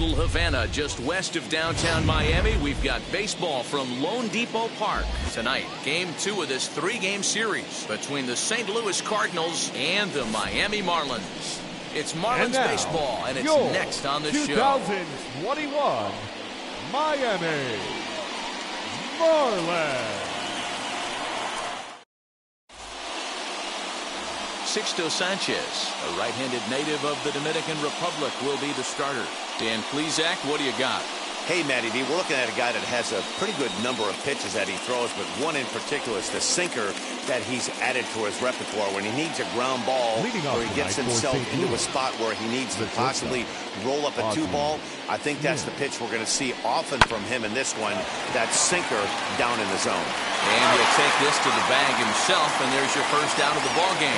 Little Havana, just west of downtown Miami. We've got baseball from Lone Depot Park tonight. Game 2 of this 3-game series between the St. Louis Cardinals and the Miami Marlins. It's Marlins baseball, and it's next on the show. 2021 Miami Marlins. Sixto Sanchez, a right-handed native of the Dominican Republic, will be the starter. Dan Plesac, what do you got? Hey, Matty B, we're looking at a guy that has a pretty good number of pitches that he throws, but one in particular is the sinker that he's added to his repertoire when he needs a ground ball or he gets himself into a spot where he needs to possibly roll up a 2-ball. I think that's the pitch we're going to see often from him in this one, that sinker down in the zone. And he'll take this to the bag himself, and there's your first out of the ball game.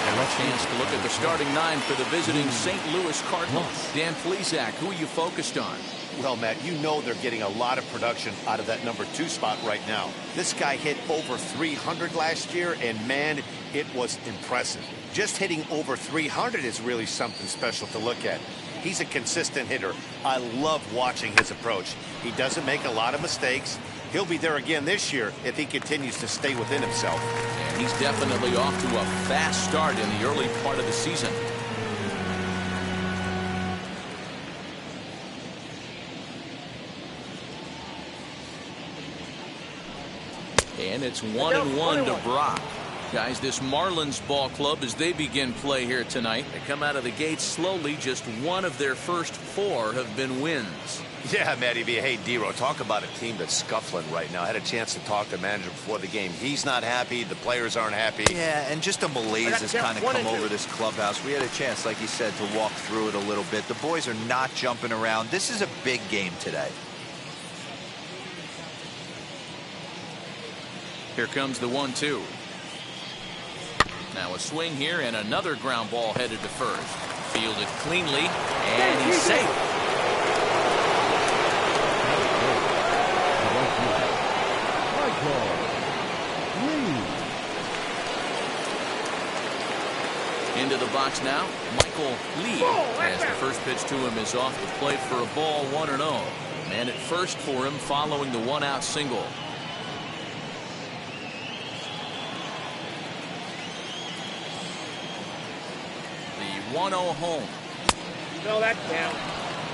And a chance to look at the starting 9 for the visiting St. Louis Cardinals. Dan Plesac, who are you focused on? Well, Matt, you know they're getting a lot of production out of that number 2 spot right now. This guy hit over 300 last year, and man, it was impressive. Just hitting over 300 is really something special to look at. He's a consistent hitter. I love watching his approach. He doesn't make a lot of mistakes. He'll be there again this year if he continues to stay within himself. And he's definitely off to a fast start in the early part of the season. And it's 1-1 to Brock. Guys, this Marlins ball club, as they begin play here tonight, they come out of the gates slowly. Just one of their first 4 have been wins. Yeah, Matty B. Hey, D-Row, talk about a team that's scuffling right now. I had a chance to talk to the manager before the game. He's not happy. The players aren't happy. Yeah, and just a malaise has kind of come over this clubhouse. We had a chance, like you said, to walk through it a little bit. The boys are not jumping around. This is a big game today. Here comes the 1-2. Now a swing here and another ground ball headed to first. Fielded cleanly, and he's safe. Into the box now, Michael Lee, as the first pitch to him is off the plate for a ball, 1-0. Man at first for him following the 1-out single. The 1-0 home. Throw that down.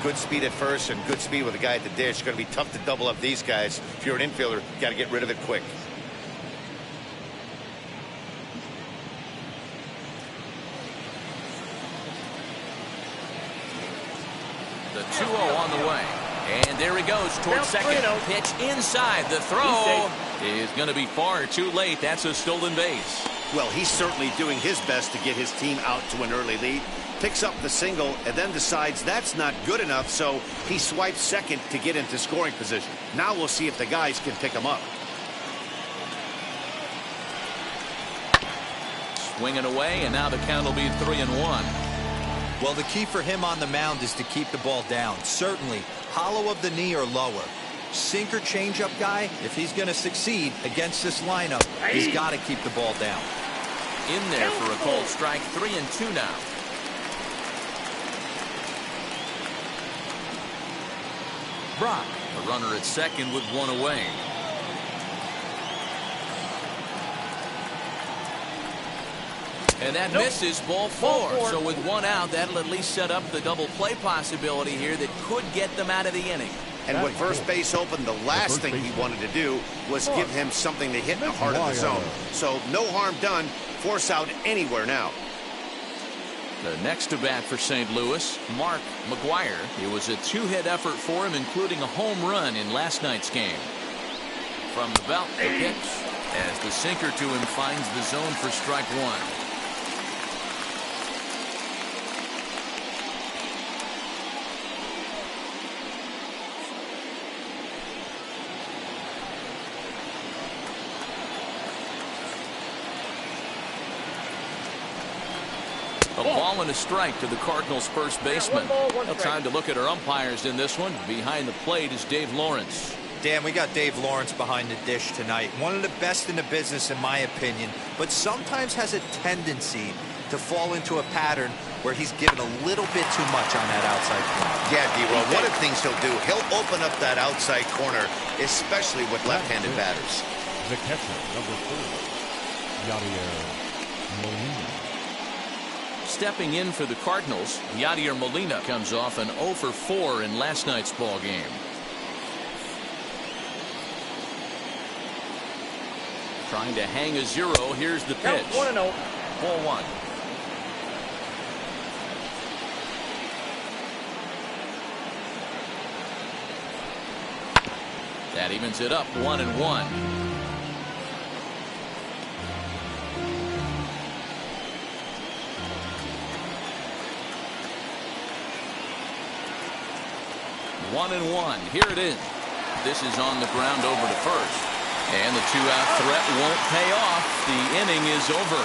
Good speed at first and good speed with a guy at the dish. It's going to be tough to double up these guys. If you're an infielder, you got to get rid of it quick. The 2-0 on the way. And there he goes towards second. Pitch inside. The throw is going to be far too late. That's a stolen base. Well, he's certainly doing his best to get his team out to an early lead. Picks up the single and then decides that's not good enough, so he swipes second to get into scoring position. Now we'll see if the guys can pick him up. Swinging away, and now the count will be 3-1. Well, the key for him on the mound is to keep the ball down. Certainly, hollow of the knee or lower. Sinker changeup guy, if he's going to succeed against this lineup, he's got to keep the ball down. In there for a cold strike, 3-2 now. Brock, a runner at second with 1 away. And that misses, ball 4. So with 1 out, that'll at least set up the double play possibility here that could get them out of the inning. And with first base open, the last thing he wanted to do was give him something to hit in the heart of the zone. So no harm done. Force out anywhere now. The next to bat for St. Louis, Mark McGuire. It was a 2-hit effort for him, including a home run in last night's game. From the belt, the pitch, as the sinker to him finds the zone for strike 1. A ball and a strike to the Cardinals' first baseman. Well, time to look at our umpires in this one. Behind the plate is Dave Lawrence. Dan, we got Dave Lawrence behind the dish tonight. One of the best in the business, in my opinion, but sometimes has a tendency to fall into a pattern where he's given a little bit too much on that outside corner. Yeah, D-Roll, one of the things he'll do, he'll open up that outside corner, especially with left-handed batters. The catcher, number 4, Yadier Molina. Stepping in for the Cardinals, Yadier Molina comes off an 0 for 4 in last night's ball game. Trying to hang a 0. Here's the pitch. 1-0. Ball 1. That evens it up 1-1. One and one. Here it is. This is on the ground over to first. And the 2-out threat won't pay off. The inning is over.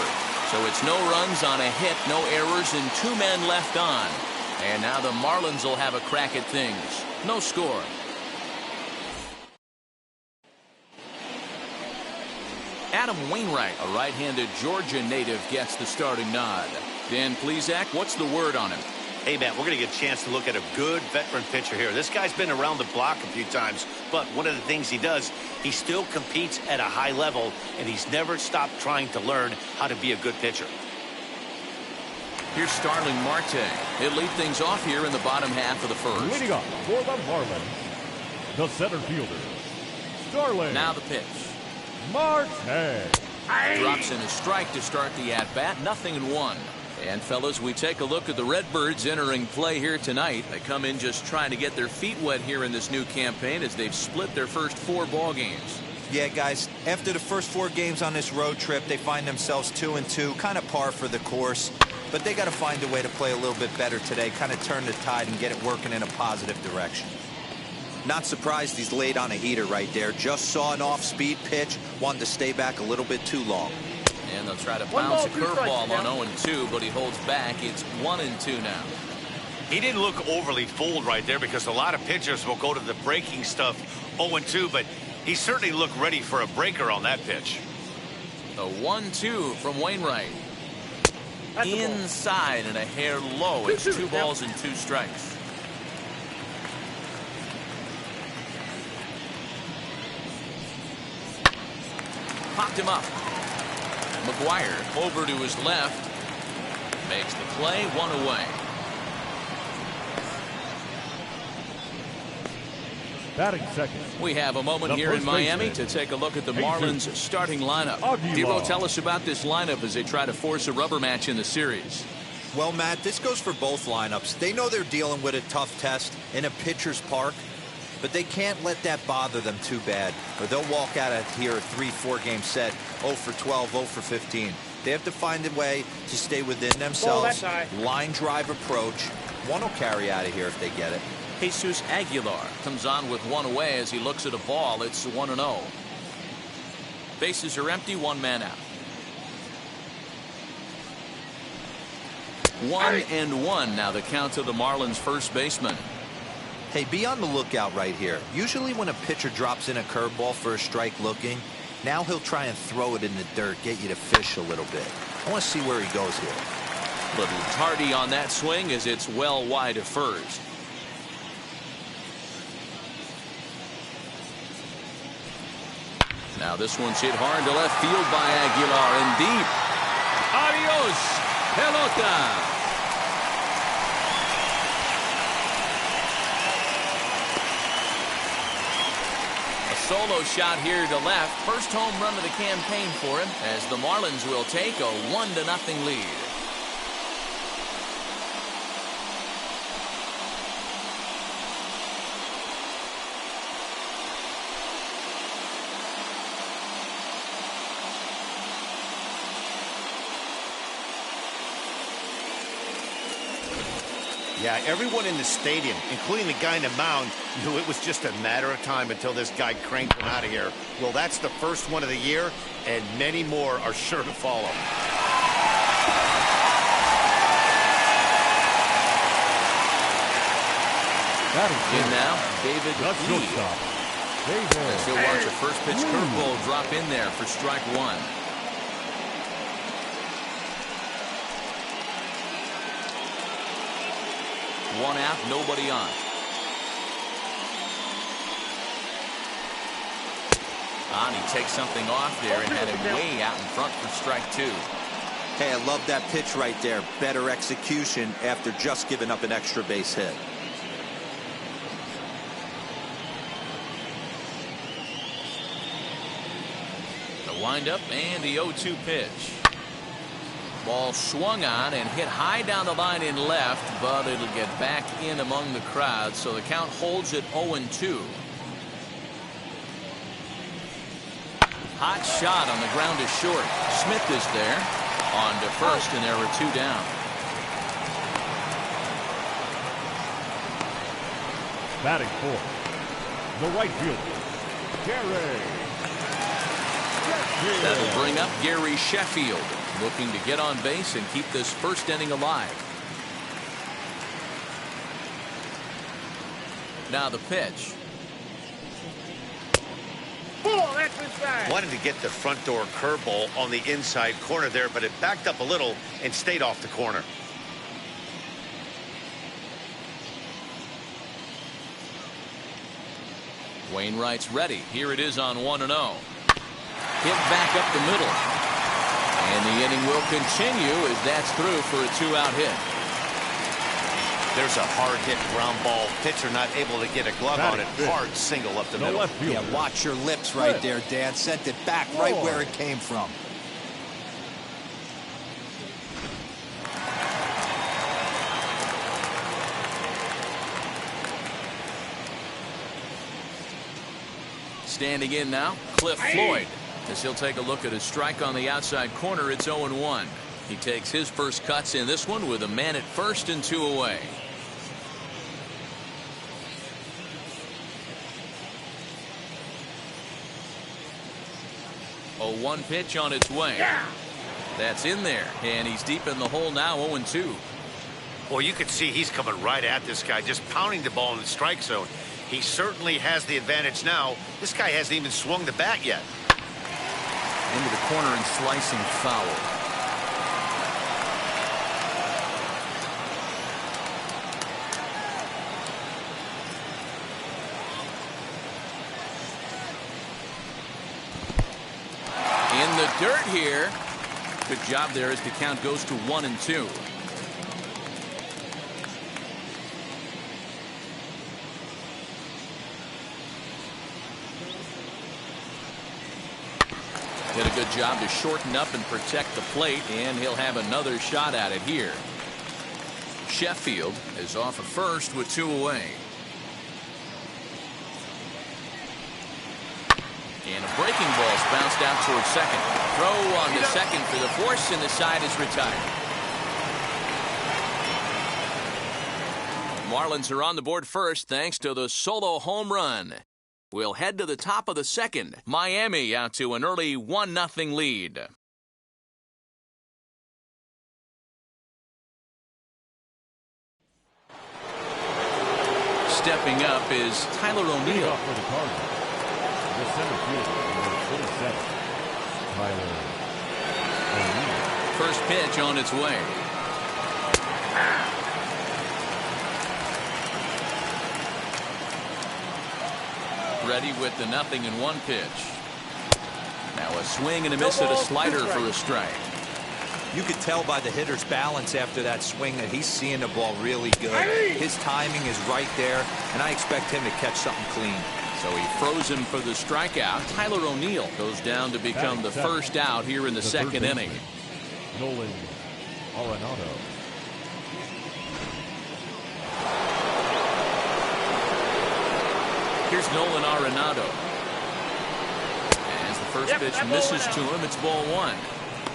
So it's no runs on a hit, no errors, and 2 men left on. And now the Marlins will have a crack at things. No score. Adam Wainwright, a right-handed Georgia native, gets the starting nod. Dan Plesac, what's the word on him? Hey, man, we're going to get a chance to look at a good veteran pitcher here. This guy's been around the block a few times, but one of the things he does, he still competes at a high level, and he's never stopped trying to learn how to be a good pitcher. Here's Starling Marte. He'll lead things off here in the bottom half of the first. Leading off for the Marlins, the center fielder, Starling. Now the pitch. Marte. Drops in a strike to start the at-bat. 0-1. And fellas, we take a look at the Redbirds entering play here tonight. They come in just trying to get their feet wet here in this new campaign as they've split their first 4 ball games. Yeah, guys, after the first 4 games on this road trip, they find themselves 2-2, kind of par for the course. But they got to find a way to play a little bit better today, kind of turn the tide and get it working in a positive direction. Not surprised he's laid on a heater right there. Just saw an off-speed pitch, wanted to stay back a little bit too long. And they'll try to bounce a curveball on 0-2, but he holds back. It's 1-2 now. He didn't look overly fooled right there because a lot of pitchers will go to the breaking stuff 0-2, but he certainly looked ready for a breaker on that pitch. The 1-2 from Wainwright. Inside and a hair low. It's 2 balls and 2 strikes. Popped him up. McGuire over to his left. Makes the play, 1 away. Batting second. We have a moment here in Miami to take a look at the Marlins starting lineup. Dero, tell us about this lineup as they try to force a rubber match in the series. Well, Matt, this goes for both lineups. They know they're dealing with a tough test in a pitcher's park, but they can't let that bother them too bad, or they'll walk out of here a 3-4 game set, 0 for 12, 0 for 15. They have to find a way to stay within themselves. Line drive approach. One will carry out of here if they get it. Jesus Aguilar comes on with 1 away as he looks at a ball. It's 1-0. Bases are empty, 1 man out. 1-1 now the count to the Marlins first baseman. Hey, be on the lookout right here. Usually when a pitcher drops in a curveball for a strike looking, now he'll try and throw it in the dirt, get you to fish a little bit. I want to see where he goes here. Little tardy on that swing as it's well wide of first. Now this one's hit hard to left field by Aguilar and deep. Adios, pelota. Solo shot here to left. First home run of the campaign for him as the Marlins will take a 1-0 lead. Yeah, everyone in the stadium, including the guy in the mound, knew it was just a matter of time until this guy cranked him out of here. Well, that's the first one of the year, and many more are sure to follow. In now, David Lee. As he'll watch a first pitch curveball drop in there for strike 1. 1 out, nobody on. He takes something off there and had him way out in front for strike 2. Hey, I love that pitch right there. Better execution after just giving up an extra base hit. The windup and the 0-2 pitch. Ball swung on and hit high down the line in left, but it'll get back in among the crowd, so the count holds at 0-2. Hot shot on the ground is short. Smith is there on to first, and there are 2 down. Batting fourth, the right fielder, Gary. That'll bring up Gary Sheffield, looking to get on base and keep this first inning alive. Now the pitch. Wanted to get the front door curveball on the inside corner there, but it backed up a little and stayed off the corner. Wainwright's ready. Here it is on 1-0. Hit back up the middle. And the inning will continue as that's through for a 2-out hit. There's a hard hit ground ball. Pitcher not able to get a glove on it. Hard single up the middle. Yeah, watch your lips right there, Dan. Sent it back right where it came from. Standing in now, Cliff Floyd, as he'll take a look at a strike on the outside corner. It's 0-1. He takes his first cuts in this one with a man at first and 2 away. 0-1 pitch on its way. That's in there, and he's deep in the hole now. 0-2. Well, you can see he's coming right at this guy, just pounding the ball in the strike zone. He certainly has the advantage now. This guy hasn't even swung the bat yet. Into the corner and slicing foul. In the dirt here. Good job there as the count goes to 1-2. Did a good job to shorten up and protect the plate, and he'll have another shot at it here. Sheffield is off at first with 2 away. And a breaking ball's bounced out towards second. Throw on to second for the force, and the side is retired. Marlins are on the board first thanks to the solo home run. We'll head to the top of the second. Miami out to an early 1-0 lead. Stepping up is Tyler O'Neill. For the Cardinals, the center fielder, number 47, Tyler O'Neill. First pitch on its way. Ready with the 0-1 pitch. Now a swing and a miss at a slider for a strike. You could tell by the hitter's balance after that swing that he's seeing the ball really good. His timing is right there, and I expect him to catch something clean. So he froze him for the strikeout. Tyler O'Neill goes down to become the first out here in the second inning. Nolan Arenado. Here's Nolan Arenado. As the first pitch misses to him, it's ball 1.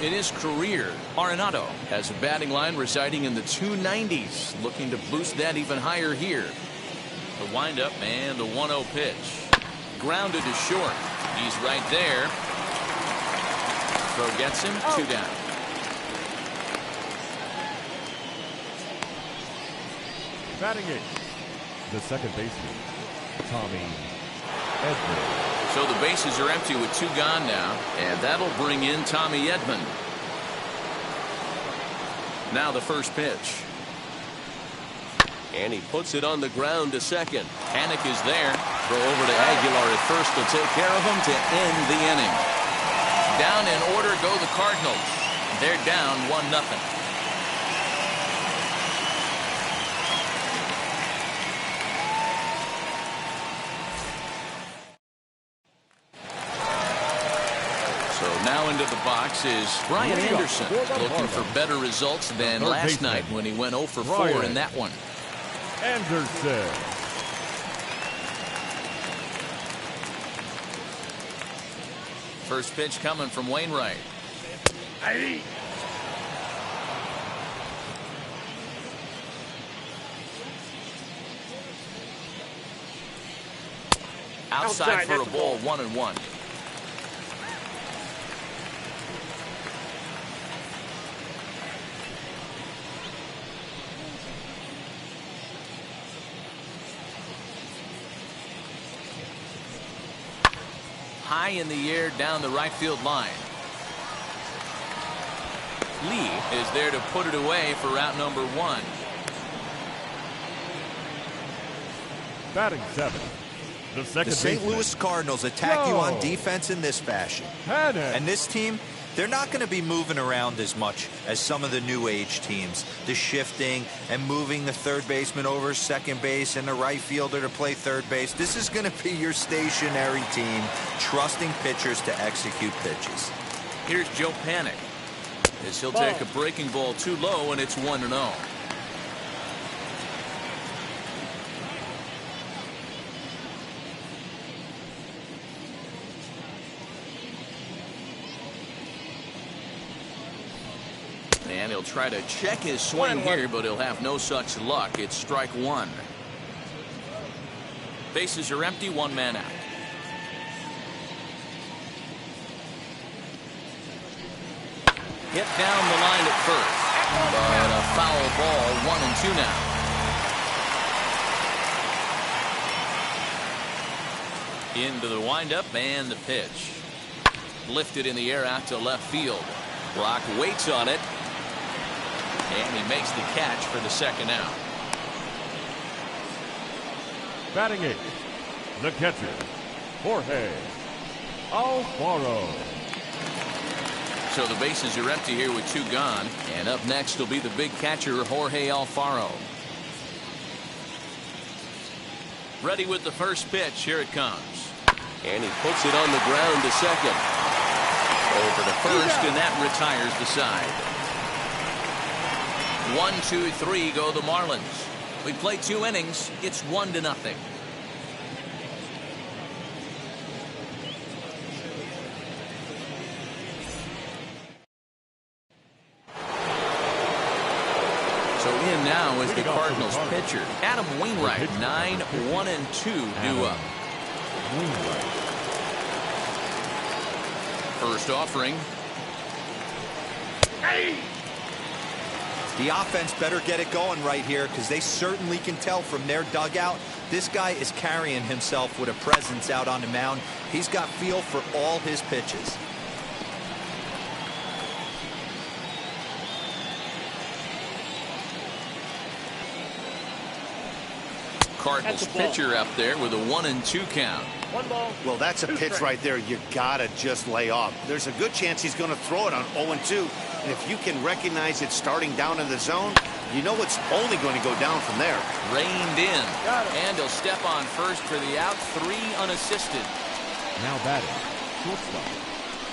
In his career, Arenado has a batting line residing in the 290s, looking to boost that even higher here. The windup and the 1-0 pitch. Grounded to short. He's right there. Throw gets him, 2 down. Batting 8th, the second baseman, Tommy Edman. So the bases are empty with 2 gone now, and that'll bring in Tommy Edman. Now the first pitch. And he puts it on the ground to second. Panic is there. Throw over to Aguilar at first will take care of him to end the inning. Down in order go the Cardinals. They're down 1-0. Now into the box is Brian Anderson, looking for better results than last night when he went 0 for 4 in that one. Anderson. First pitch coming from Wainwright. Outside for a ball, 1-1. High in the air down the right field line. Lee is there to put it away for out number 1. Batting 7. The St. Louis Cardinals attack you on defense in this fashion. Panic. And this team, they're not going to be moving around as much as some of the new age teams. The shifting and moving the third baseman over second base and the right fielder to play third base. This is going to be your stationary team, trusting pitchers to execute pitches. Here's Joe Panic, as he'll take a breaking ball too low, and it's 1-0. And he'll try to check his swing here, but he'll have no such luck. It's strike 1. Bases are empty, 1 man out. Hit down the line at first, but a foul ball, 1-2 now. Into the windup and the pitch. Lifted in the air out to left field. Brock waits on it. And he makes the catch for the second out. Batting 8. The catcher, Jorge Alfaro. So the bases are empty here with 2 gone. And up next will be the big catcher, Jorge Alfaro. Ready with the first pitch. Here it comes. And he puts it on the ground to second. Over to first, and that retires the side. 1, 2, 3 go the Marlins. We play 2 innings. It's 1-0. So in now is the Cardinals pitcher, Adam Wainwright. 9, 1, and 2 due up. First offering. The offense better get it going right here, because they certainly can tell from their dugout this guy is carrying himself with a presence out on the mound. He's got feel for all his pitches. Cardinals pitcher up there with a 1-2 count. 1 ball. Well, that's a pitch right there you gotta just lay off. There's a good chance he's going to throw it on 0-2, and if you can recognize it starting down in the zone, you know it's only going to go down from there. Reined in, and he'll step on first for the out. 3 unassisted. Now batting, shortstop,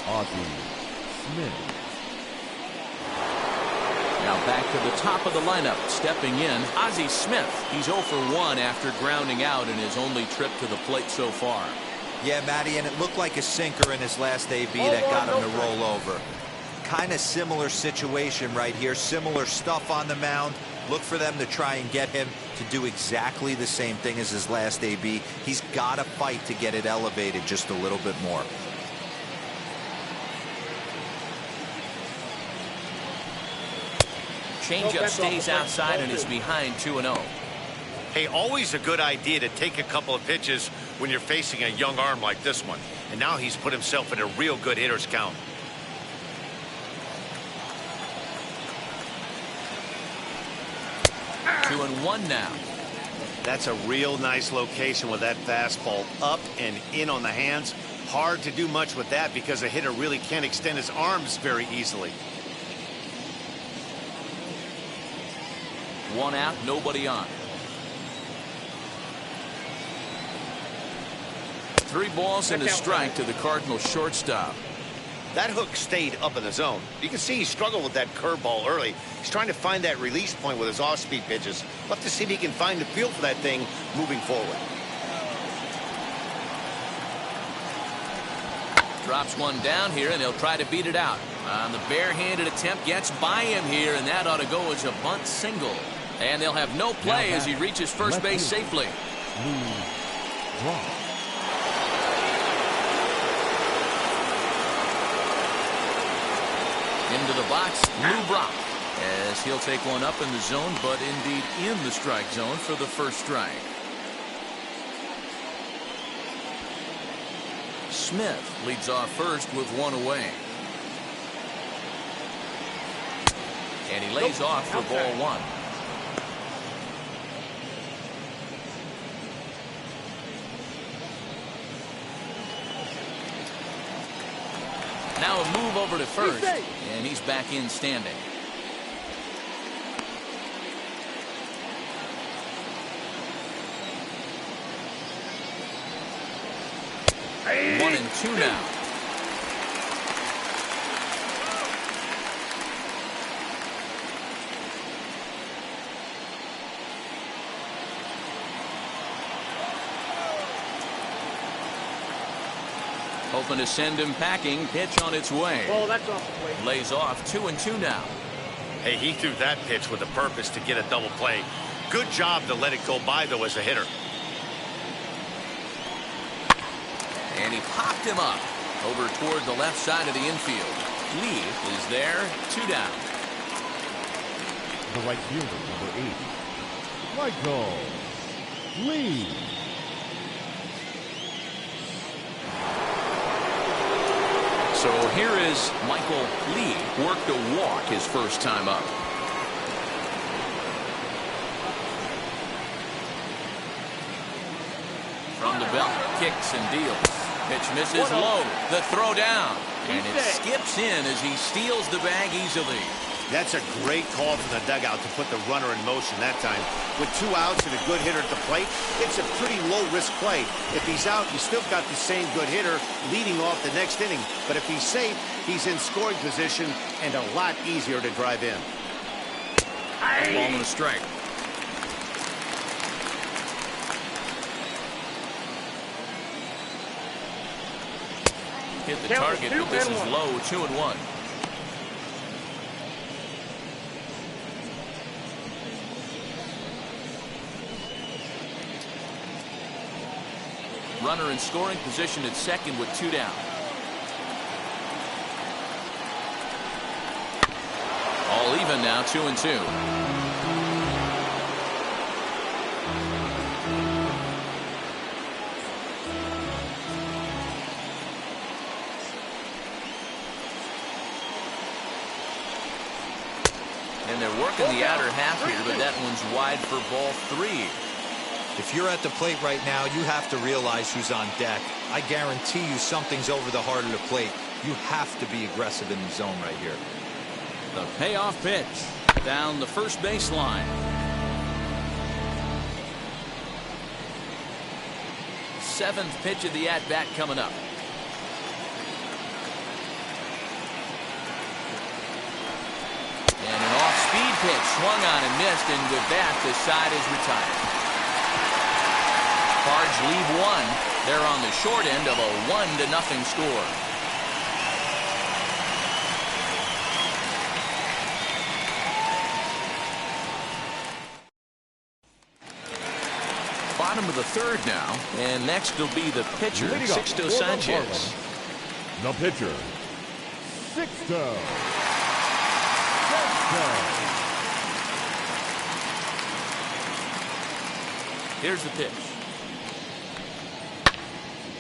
Ozzy Smith. Now back to the top of the lineup. Stepping in, Ozzy Smith. He's 0 for 1 after grounding out in his only trip to the plate so far. Yeah, Matty, and it looked like a sinker in his last AB that got him to roll over. Kind of similar situation right here. Similar stuff on the mound. Look for them to try and get him to do exactly the same thing as his last AB. He's got to fight to get it elevated just a little bit more. Changeup stays outside and is behind 2-0. Hey, always a good idea to take a couple of pitches when you're facing a young arm like this one. And now he's put himself in a real good hitter's count. Two and one now. That's a real nice location with that fastball up and in on the hands. Hard to do much with that because a hitter really can't extend his arms very easily. 1 out, nobody on. 3 balls and a strike to the Cardinals shortstop. That hook stayed up in the zone. You can see he struggled with that curveball early. He's trying to find that release point with his off-speed pitches. We'll have to see if he can find the feel for that thing moving forward. Drops one down here, and he'll try to beat it out. On the barehanded attempt, gets by him here, and that ought to go as a bunt single. And they'll have no play as he reaches first base safely. Into the box, Lou Brock, as he'll take one up in the zone, but indeed in the strike zone for the first strike. Smith leads off first with 1 away. And he lays off for ball 1. Now a move over to first, and he's back in standing. Hey. 1 and 2 now. Hoping to send him packing. Pitch on its way. Oh, that's off the plate. Lays off 2 and 2 now. Hey, he threw that pitch with a purpose to get a double play. Good job to let it go by, though, as a hitter. And he popped him up over toward the left side of the infield. Lee is there, 2 down. The right fielder, number 8, Michael Lee. So here is Michael Lee, worked a walk his first time up. From the belt, kicks and deals. Pitch misses low, the throw down, and it skips in as he steals the bag easily. That's a great call from the dugout to put the runner in motion that time. With 2 outs and a good hitter at the plate, it's a pretty low-risk play. If he's out, you still got the same good hitter leading off the next inning. But if he's safe, he's in scoring position and a lot easier to drive in. Ball and a strike. Hit the target, but this is low, 2-1. Runner in scoring position at second with 2 down. All even now, 2 and 2. And they're working the outer half here, but that one's wide for ball 3. If you're at the plate right now, you have to realize who's on deck. I guarantee you something's over the heart of the plate. You have to be aggressive in the zone right here. The payoff pitch down the first baseline. Seventh pitch of the at-bat coming up. And an off-speed pitch swung on and missed, and with that, the side is retired. Cards leave 1. They're on the short end of a 1-0 score. Bottom of the 3rd now, and next will be the pitcher, Sixto Sanchez. The pitcher, Sixto. Here's the pitch.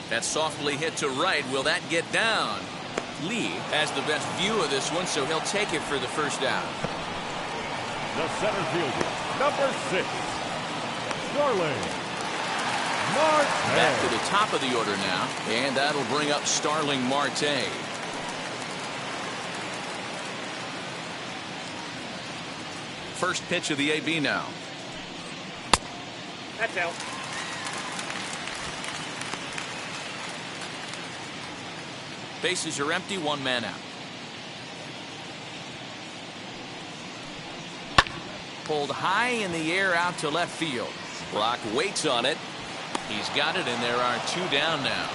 That's softly hit to right. Will that get down? Lee has the best view of this one, so he'll take it for the first out. The center fielder, number 6, Starling Marte. Back to the top of the order now, and that'll bring up Starling Marte. First pitch of the AB now. That's out. Bases are empty, one man out. Pulled high in the air out to left field. Brock waits on it. He's got it, and there are two down now.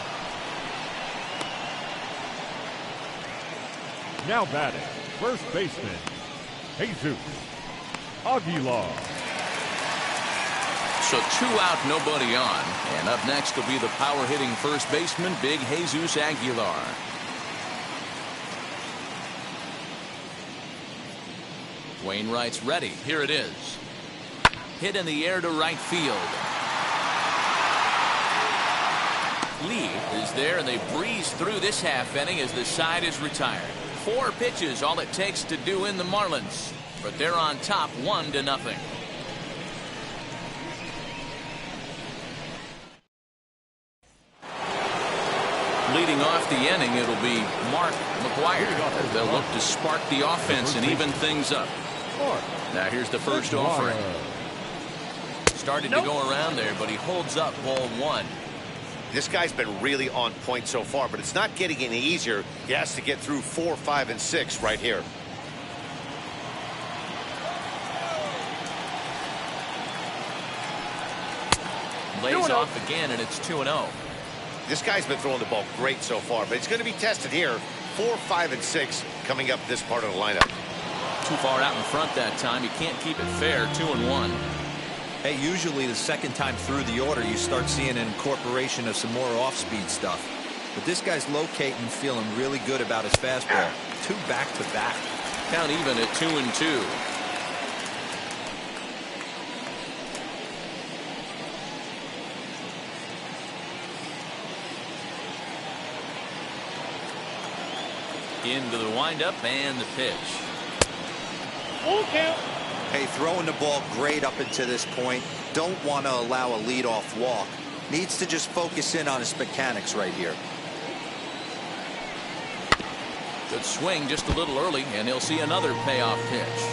Now batting, first baseman, Jesus Aguilar. So 2 out, nobody on. And up next will be the power-hitting first baseman, Big Jesus Aguilar. Wainwright's ready. Here it is. Hit in the air to right field. Lee is there, and they breeze through this half inning as the side is retired. 4 pitches, all it takes to do in the Marlins. But they're on top 1-0. Leading off the inning, it'll be Mark McGuire as they'll look to spark the offense and even things up. Now here's the first offering. Started to go around there, but he holds up ball 1. This guy's been really on point so far, but it's not getting any easier. He has to get through 4, 5, and 6 right here. Lays off again, and it's 2-0. This guy's been throwing the ball great so far, but it's going to be tested here. 4, 5, and 6 coming up this part of the lineup. Too far out in front that time. He can't keep it fair. 2-1. Hey, usually the second time through the order, you start seeing an incorporation of some more off-speed stuff. But this guy's locating, feeling really good about his fastball. 2 back-to-back. Count even at 2-2. Into the windup and the pitch. Full count. Hey, throwing the ball great up until this point. Don't want to allow a leadoff walk. Needs to just focus in on his mechanics right here. Good swing just a little early, and he'll see another payoff pitch.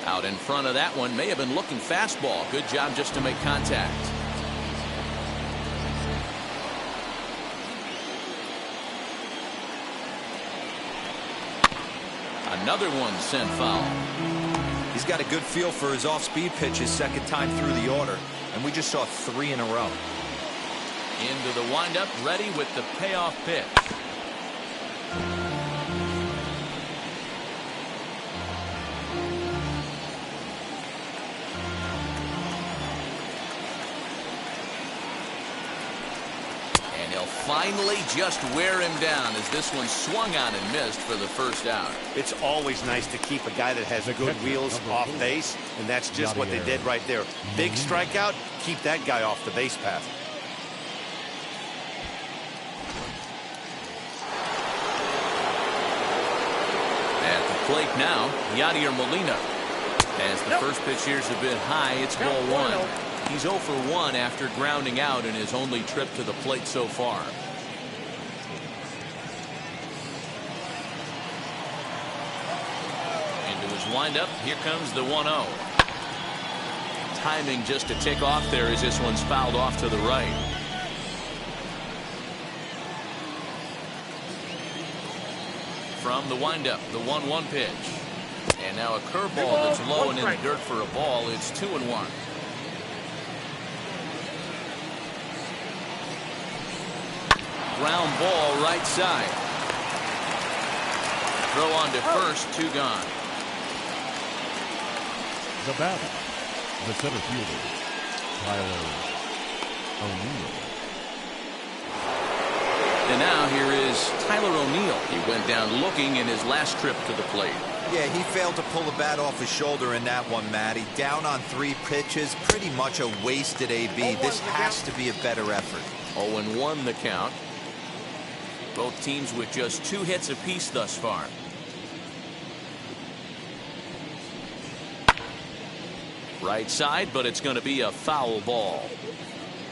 Out in front of that one, may have been looking fastball. Good job just to make contact. Another one sent foul. He's got a good feel for his off-speed pitches second time through the order, and we just saw 3 in a row. Into the windup, ready with the payoff pitch. Finally just wear him down as this one swung on and missed for the first out. It's always nice to keep a guy that has good wheels off base, and that's just what they did right there. Big strikeout, keep that guy off the base path. At the plate now, Yadier Molina. As the first pitch here's a bit high, it's ball 1. He's 0 for 1 after grounding out in his only trip to the plate so far. Into his windup, here comes the 1-0. Timing just to tick off there as this one's fouled off to the right. From the windup, the 1-1 pitch. And now a curveball that's low and in the dirt for a ball. It's 2-1. Ground ball right side. Throw on to first, 2 gone. The batter, the center fielder, Tyler O'Neill. And now here is Tyler O'Neill. He went down looking in his last trip to the plate. Yeah, he failed to pull the bat off his shoulder in that one, Matty. Down on 3 pitches, pretty much a wasted AB. This has to be a better effort. 0-1 the count. Both teams with just 2 hits apiece thus far. Right side, but it's going to be a foul ball.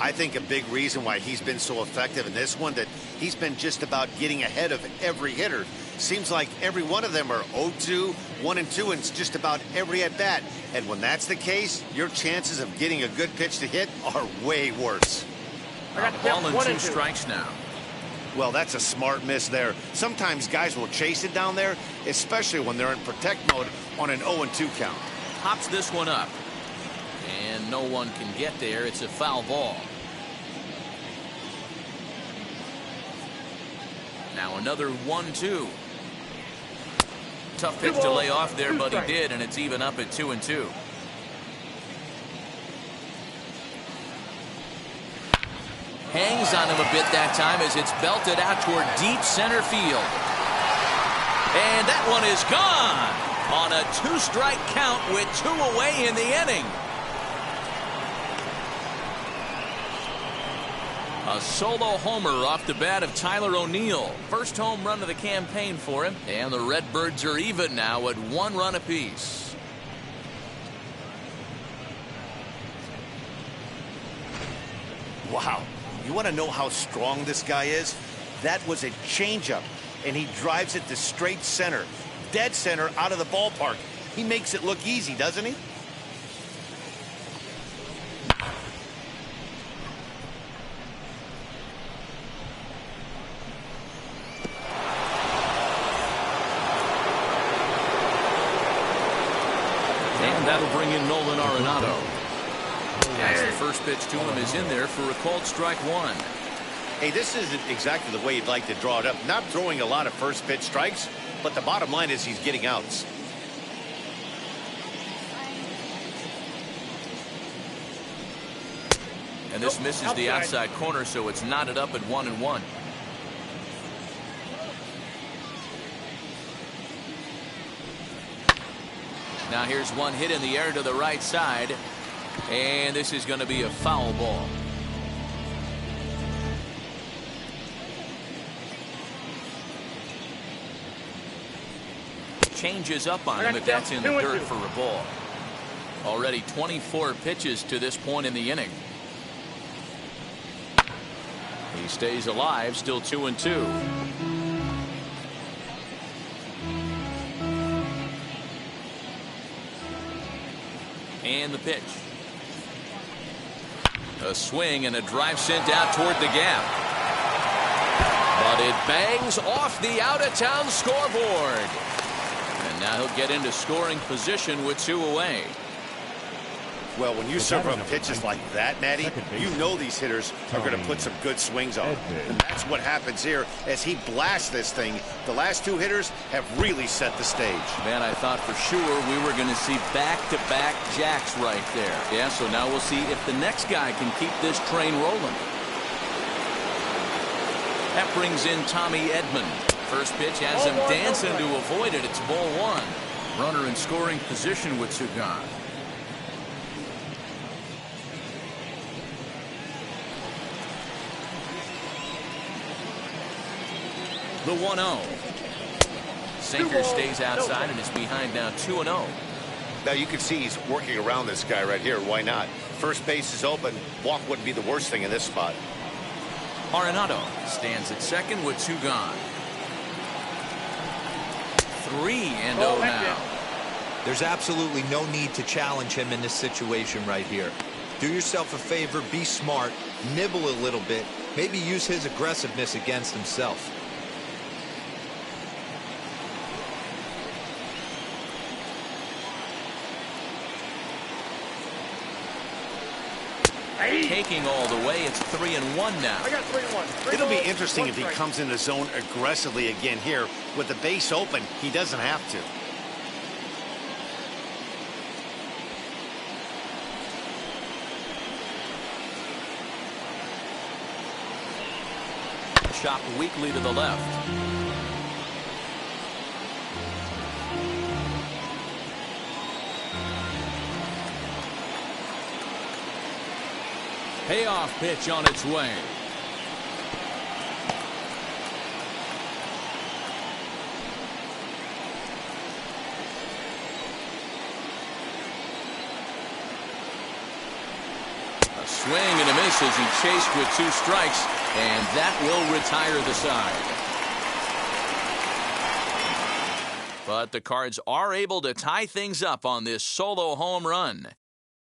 I think a big reason why he's been so effective in this one, that he's been just about getting ahead of every hitter. Seems like every one of them are 0-2, 1-2, and it's just about every at bat. And when that's the case, your chances of getting a good pitch to hit are way worse. Ball and 2 strikes now. Well, that's a smart miss there. Sometimes guys will chase it down there, especially when they're in protect mode on an 0-2 count. Pops this one up. And no one can get there. It's a foul ball. Now another 1-2. Tough pitch to lay off there, but he did, and it's even up at 2-2. Hangs on him a bit that time as it's belted out toward deep center field. And that one is gone on a 2-strike count with 2 away in the inning. A solo homer off the bat of Tyler O'Neill. First home run of the campaign for him. And the Redbirds are even now at 1 run apiece. Wow. You want to know how strong this guy is? That was a changeup, and he drives it to straight center. Dead center out of the ballpark. He makes it look easy, doesn't he? And that'll bring in Nolan Arenado. As the first pitch to him is in there for a called strike 1. Hey, this isn't exactly the way you'd like to draw it up. Not throwing a lot of first pitch strikes, but the bottom line is he's getting outs. And this misses the outside corner, so it's knotted up at 1-1. Now here's one hit in the air to the right side. And this is going to be a foul ball. Changes up on him, but that's in the dirt for a ball. Already 24 pitches to this point in the inning. He stays alive, still 2-2. And the pitch. A swing and a drive sent out toward the gap. But it bangs off the out-of-town scoreboard. And now he'll get into scoring position with 2 away. Well, when you serve up pitches like that, Matty, you know these hitters are going to put some good swings on. And that's what happens here as he blasts this thing. The last 2 hitters have really set the stage. Man, I thought for sure we were going to see back-to-back jacks right there. Yeah, so now we'll see if the next guy can keep this train rolling. That brings in Tommy Edman. First pitch has him dancing to avoid it. It's ball 1. Runner in scoring position with 2 gone. The 1-0. Sinker stays outside and is behind now 2-0. Now you can see he's working around this guy right here. Why not? First base is open. Walk wouldn't be the worst thing in this spot. Arenado stands at second with 2 gone. 3-0 now. There's absolutely no need to challenge him in this situation right here. Do yourself a favor, be smart, nibble a little bit, maybe use his aggressiveness against himself. Taking all the way, it's 3-1 now. I got 3-1. It'll be interesting if he comes in the zone aggressively again here. With the base open, he doesn't have to. Chopped weakly to the left. Payoff pitch on its way. Swing and a miss as he chased with 2 strikes, and that will retire the side. But the Cards are able to tie things up on this solo home run.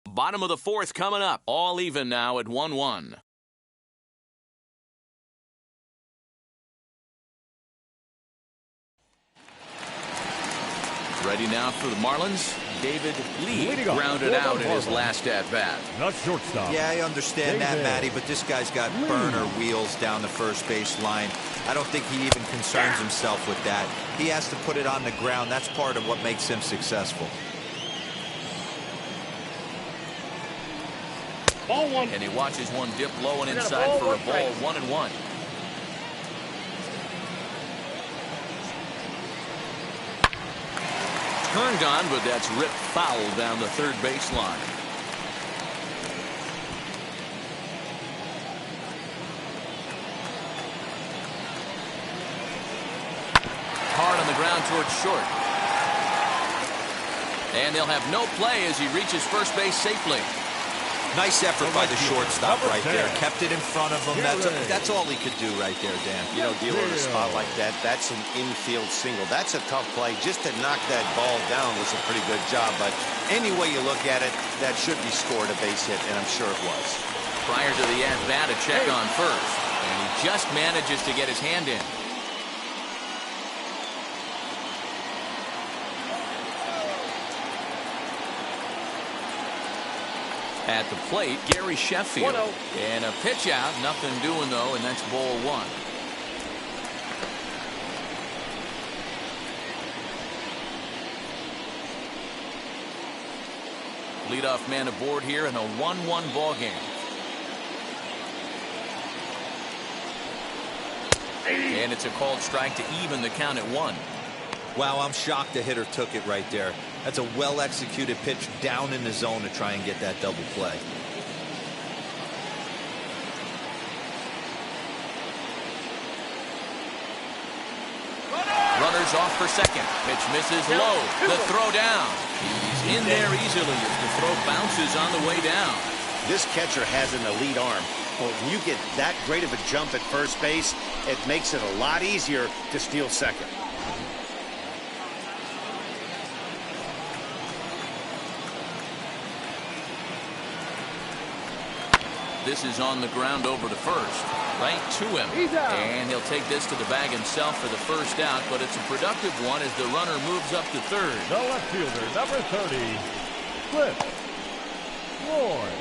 Bottom of the 4th coming up. All even now at 1-1. Ready now for the Marlins. David Lee grounded out in his last at-bat. Not shortstop. Yeah, I understand that, Matty, but this guy's got burner wheels down the first base line. I don't think he even concerns himself with that. He has to put it on the ground. That's part of what makes him successful. Ball 1. And he watches one dip low and inside for a ball. 1-1. Turned on, but that's ripped foul down the third baseline. Hard on the ground towards short. And they'll have no play as he reaches first base safely. Nice effort by the shortstop right there. Kept it in front of him. That's all he could do right there, Dan. You know, dealing with a spot like that, that's an infield single. That's a tough play. Just to knock that ball down was a pretty good job. But any way you look at it, that should be scored a base hit, and I'm sure it was. Prior to the at-bat, a check on first. And he just manages to get his hand in. At the plate, Gary Sheffield. And a pitch out. Nothing doing, though, and that's ball 1. Leadoff man aboard here in a 1-1 ball game. And it's a called strike to even the count at 1. Wow, I'm shocked the hitter took it right there. That's a well-executed pitch down in the zone to try and get that double play. Runners off for second. Pitch misses low. The throw down. He's in there easily as the throw bounces on the way down. This catcher has an elite arm. But when you get that great of a jump at first base, it makes it a lot easier to steal second. This is on the ground over to first. Right to him. And he'll take this to the bag himself for the first out, but it's a productive one as the runner moves up to third. The left fielder, number 30, Cliff Floyd.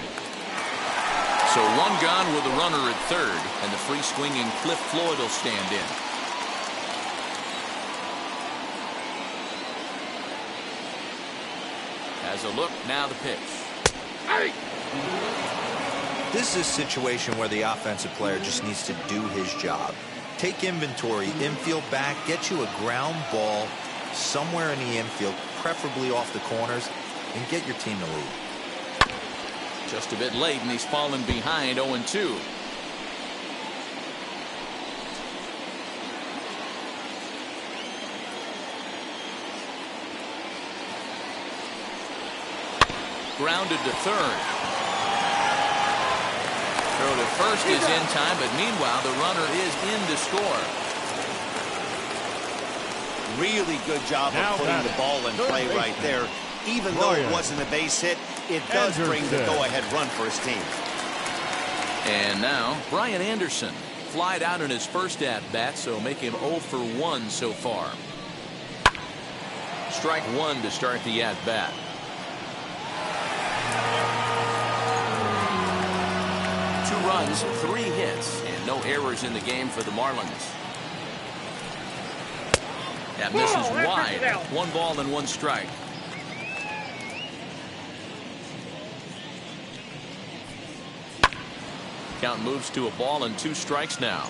So one gone with the runner at third, and the free swinging Cliff Floyd will stand in. As a look, now the pitch. This is a situation where the offensive player just needs to do his job. Take inventory, infield back, get you a ground ball somewhere in the infield, preferably off the corners, and get your team to lead. Just a bit late, and he's fallen behind 0-2. Grounded to third. Throw to first is in time, but meanwhile the runner is in to score. Really good job of putting the ball in play right there. Even though it wasn't a base hit, it does bring the go-ahead run for his team. And now Brian Anderson flied out in his first at-bat, so make him 0 for 1 so far. Strike 1 to start the at-bat. Runs, 3 hits, and no errors in the game for the Marlins. That misses wide. 1 ball and 1 strike. Count moves to a ball and 2 strikes now.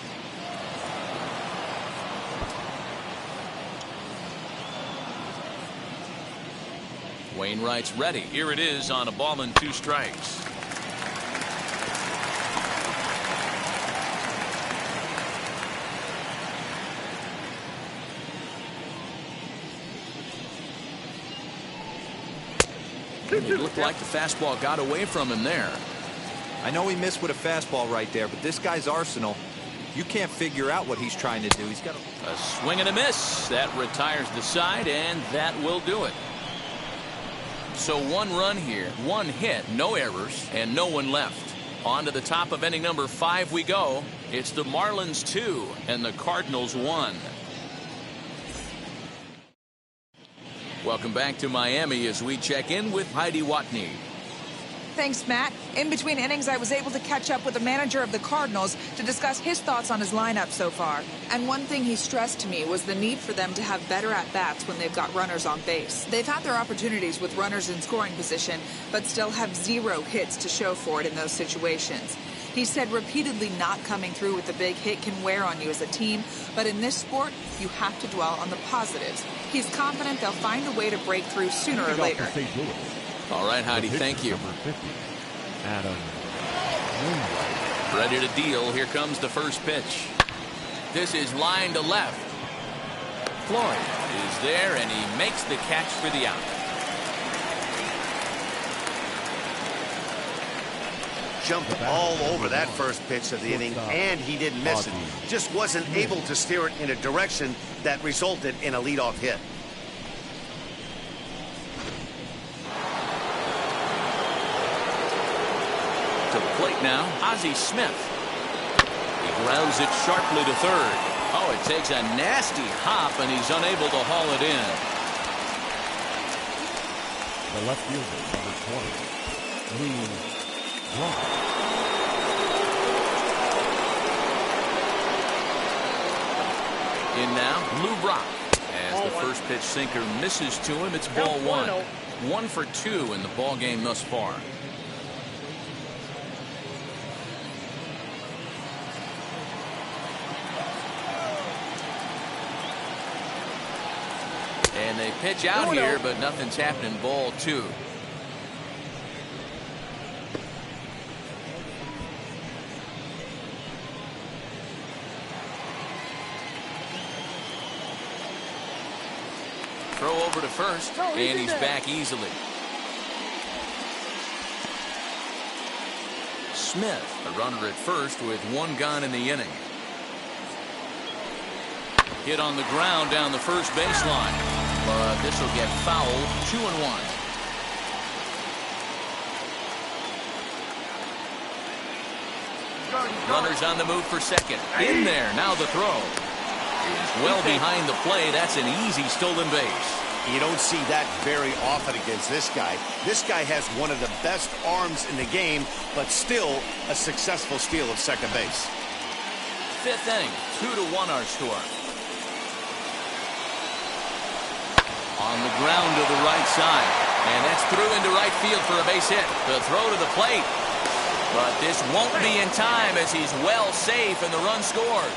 Wainwright's ready. Here it is on a ball and 2 strikes. It looked like the fastball got away from him there. I know he missed with a fastball right there, but this guy's arsenal, you can't figure out what he's trying to do. He's got a swing and a miss. That retires the side, and that will do it. So 1 run here, 1 hit, no errors, and no one left. On to the top of inning number 5 we go. It's the Marlins 2 and the Cardinals 1. Welcome back to Miami as we check in with Heidi Watney. Thanks, Matt. In between innings, I was able to catch up with the manager of the Cardinals to discuss his thoughts on his lineup so far. And one thing he stressed to me was the need for them to have better at-bats when they've got runners on base. They've had their opportunities with runners in scoring position, but still have 0 hits to show for it in those situations. He said repeatedly not coming through with a big hit can wear on you as a team, but in this sport, you have to dwell on the positives. He's confident they'll find a way to break through sooner or later. All right, Heidi, thank you. Adam. Ready to deal. Here comes the first pitch. This is line to left. Floyd is there, and he makes the catch for the out. Jumped all over that first pitch of the inning, and he didn't miss it. Just wasn't able to steer it in a direction that resulted in a leadoff hit. To the plate now, Ozzy Smith. He grounds it sharply to third. Oh, it takes a nasty hop, and he's unable to haul it in. The left fielder, number 20, Lou Brock. In now, Lou Brock. As the first pitch sinker misses to him, it's ball 1. 1 for 2 in the ball game thus far. And they pitch out here, but nothing's happening. Ball 2. Throw over to first, and he's back easily. Smith, a runner at first with 1 gone in the inning. Hit on the ground down the first baseline. But this will get fouled. 2-1. Runners on the move for second. In there. Now the throw. Is well behind the play. That's an easy stolen base. You don't see that very often against this guy. This guy has one of the best arms in the game, but still a successful steal of second base. 5th inning. 2-1 our score. On the ground to the right side. And that's through into right field for a base hit. The throw to the plate. But this won't be in time as he's well safe and the run scores.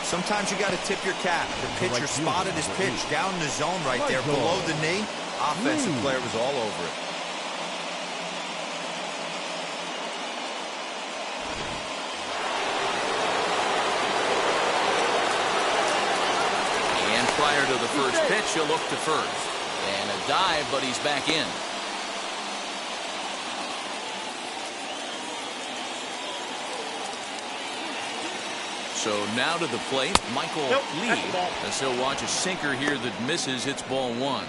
Sometimes you got to tip your cap. The pitcher spotted his pitch down in the zone right there below the knee. Offensive player was all over it. Prior to the first pitch, he'll look to first. And a dive, but he's back in. So now to the plate, Michael Lee. As he'll watch a sinker here that misses. It's ball 1.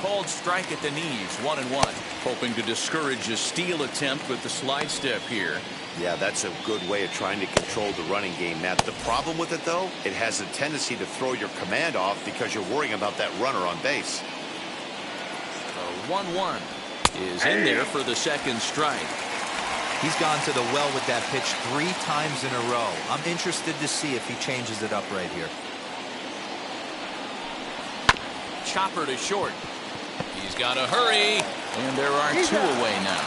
Called strike at the knees. 1-1. Hoping to discourage a steal attempt with the slide step here. Yeah, that's a good way of trying to control the running game, Matt. The problem with it, though, it has a tendency to throw your command off because you're worrying about that runner on base. 1-1 is in there for the second strike. He's gone to the well with that pitch 3 times in a row. I'm interested to see if he changes it up right here. Chopper to short. He's got to hurry, and there are 2 away now.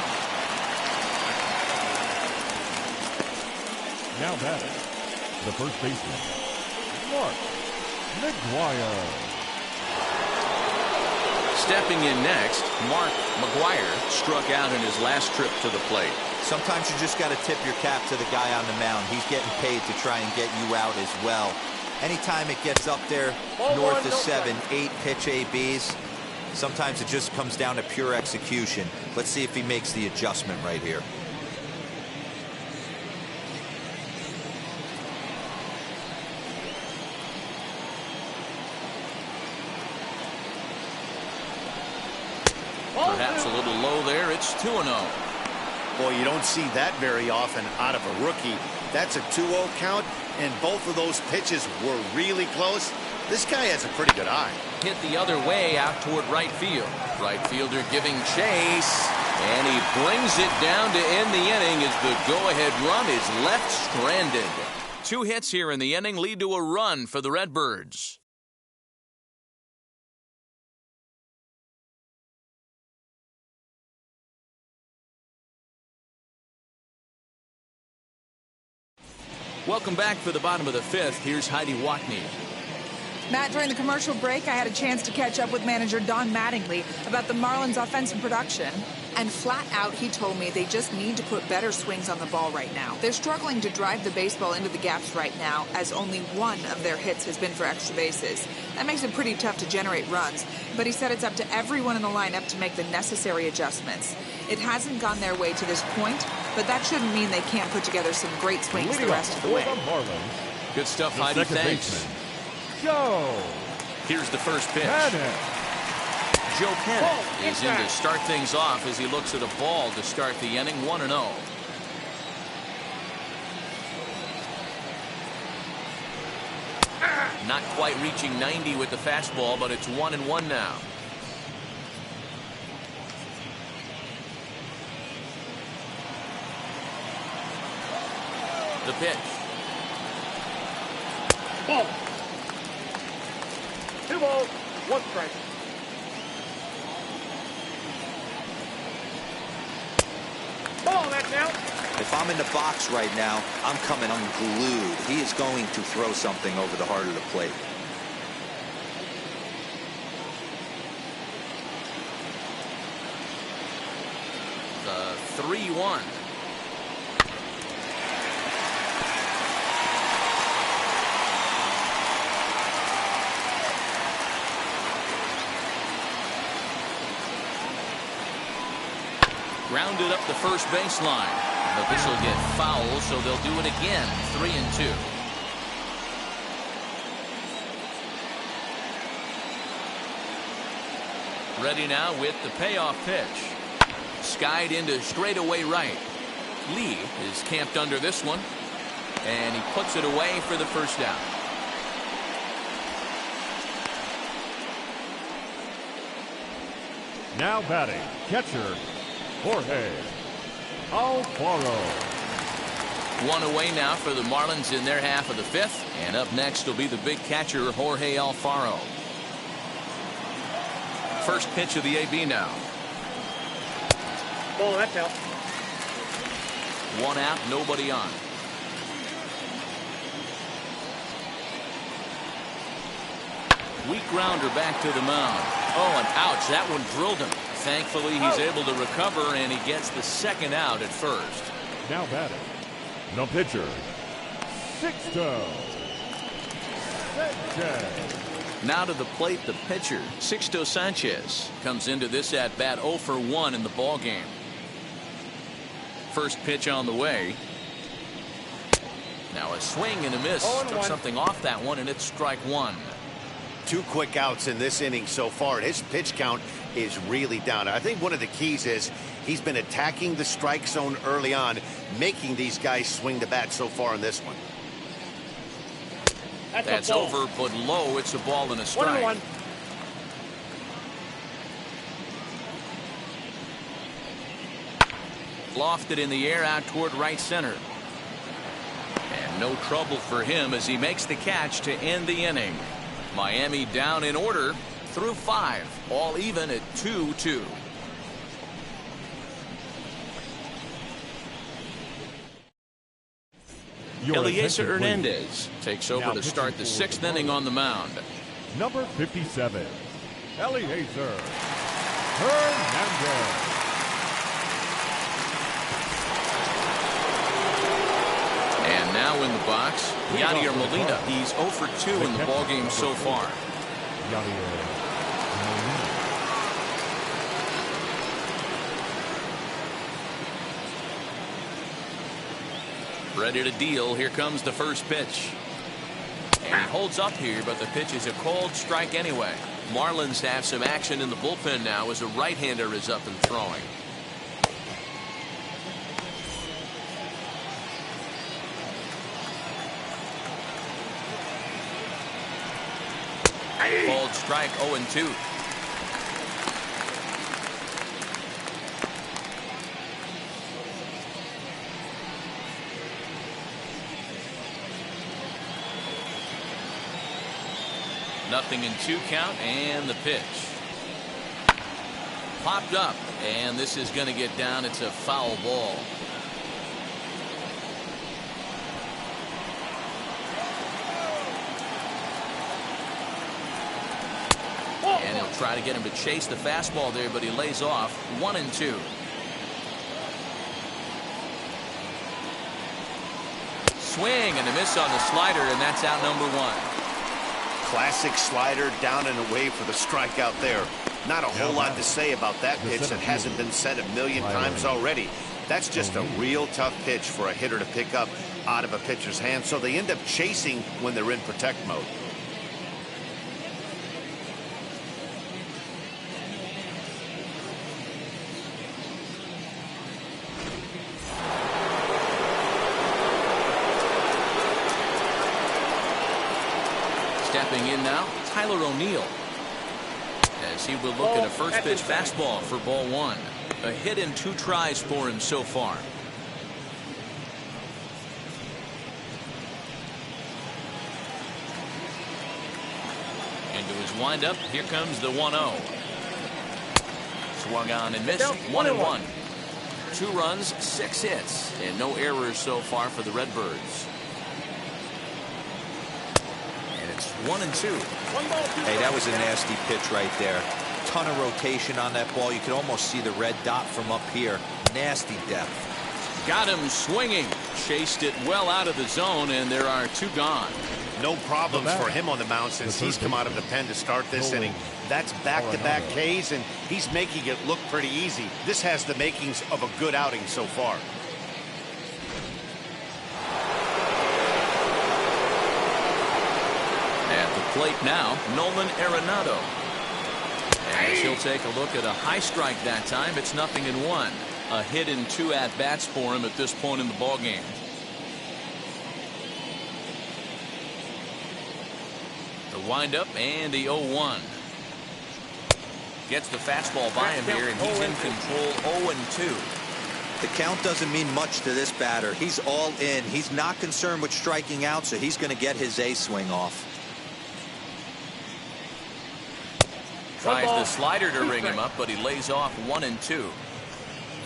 Now batting, the first baseman, Mark McGwire. Stepping in next, Mark McGuire struck out in his last trip to the plate. Sometimes you just got to tip your cap to the guy on the mound. He's getting paid to try and get you out as well. Anytime it gets up there north of 7, 8 pitch ABs, sometimes it just comes down to pure execution. Let's see if he makes the adjustment right here. Perhaps a little low there. It's 2-0. Boy, you don't see that very often out of a rookie. That's a 2-0 count, and both of those pitches were really close. This guy has a pretty good eye. Hit the other way out toward right field. Right fielder giving chase, and he brings it down to end the inning as the go-ahead run is left stranded. 2 hits here in the inning lead to a run for the Redbirds. Welcome back for the bottom of the 5th. Here's Heidi Watney. Matt, during the commercial break, I had a chance to catch up with manager Don Mattingly about the Marlins' offensive production. And flat out, he told me they just need to put better swings on the ball right now. They're struggling to drive the baseball into the gaps right now, as only one of their hits has been for extra bases. That makes it pretty tough to generate runs, but he said it's up to everyone in the lineup to make the necessary adjustments. It hasn't gone their way to this point, but that shouldn't mean they can't put together some great swings the rest of the way. Good stuff, Heidi. Thanks. Joe. Here's the first pitch. Joe Pennant is in to start things off as he looks at a ball to start the inning. 1-0. Not quite reaching 90 with the fastball, but it's 1-1 now. The pitch. Ball. 2 balls, 1 strike. Ball, that's out. If I'm in the box right now, I'm coming unglued. He is going to throw something over the heart of the plate. The 3-1. Grounded up the first baseline, but this will get foul, so they'll do it again. 3-2. Ready now with the payoff pitch. Skied into straightaway right. Lee is camped under this one, and he puts it away for the first out. Now batting, catcher, Jorge Alfaro. 1 away now for the Marlins in their half of the 5th. And up next will be the big catcher, Jorge Alfaro. First pitch of the AB now. Ball, that's out. 1 out, nobody on. Weak grounder back to the mound. Oh, and ouch, that one drilled him. Thankfully, he's able to recover, and he gets the second out at first. Now batting, the pitcher, Sixto Sanchez. Now to the plate, the pitcher, Sixto Sanchez, comes into this at-bat 0 for 1 in the ballgame. First pitch on the way. Now a swing and a miss. Took something off that one, and it's strike 1. 2 quick outs in this inning so far. His pitch count is really down. I think one of the keys is he's been attacking the strike zone early on, making these guys swing the bat so far in this one. That's over, but low. It's a ball and a strike. 1-1. Lofted in the air out toward right center. And no trouble for him as he makes the catch to end the inning. Miami down in order through 5, all even at 2-2. Eliezer Hernandez takes over to start the 6th inning on the mound. Number 57, Eliezer Hernandez. And now in the box, Yadier Molina. He's 0 for 2 in the ballgame so far. Yadier Molina. Ready to deal. Here comes the first pitch. And he holds up here, but the pitch is a called strike anyway. Marlins have some action in the bullpen now as a right-hander is up and throwing. Called strike 0-2. Nothing in 2 count, and the pitch. Popped up, and this is going to get down. It's a foul ball. And he'll try to get him to chase the fastball there, but he lays off. 1-2. Swing and a miss on the slider, and that's out number 1. Classic slider down and away for the strikeout there. Not a whole lot to say about that pitch that hasn't been said a million times already. That's just a real tough pitch for a hitter to pick up out of a pitcher's hand, so they end up chasing when they're in protect mode. Stepping in now, Tyler O'Neill. As he will look at a first pitch fastball for ball 1. A hit in 2 tries for him so far. Into his windup, here comes the 1-0. Swung on and missed. 1-1. 2 runs, 6 hits, and no errors so far for the Redbirds. 1-2. Hey, that was a nasty pitch right there. Ton of rotation on that ball. You could almost see the red dot from up here. Nasty depth. Got him swinging. Chased it well out of the zone, and there are 2 gone. No problems for him on the mound since he's come out of the pen to start this inning. That's back-to-back Ks, and he's making it look pretty easy. This has the makings of a good outing so far. Plate now, Nolan Arenado. As he'll take a look at a high strike that time. It's 0-1. A hit in 2 at-bats for him at this point in the ballgame. The windup and the 0-1. Gets the fastball by him here, and he's in control. 0-2. The count doesn't mean much to this batter. He's all in. He's not concerned with striking out, so he's going to get his A swing off. Tries the slider to ring him up, but he lays off 1-2.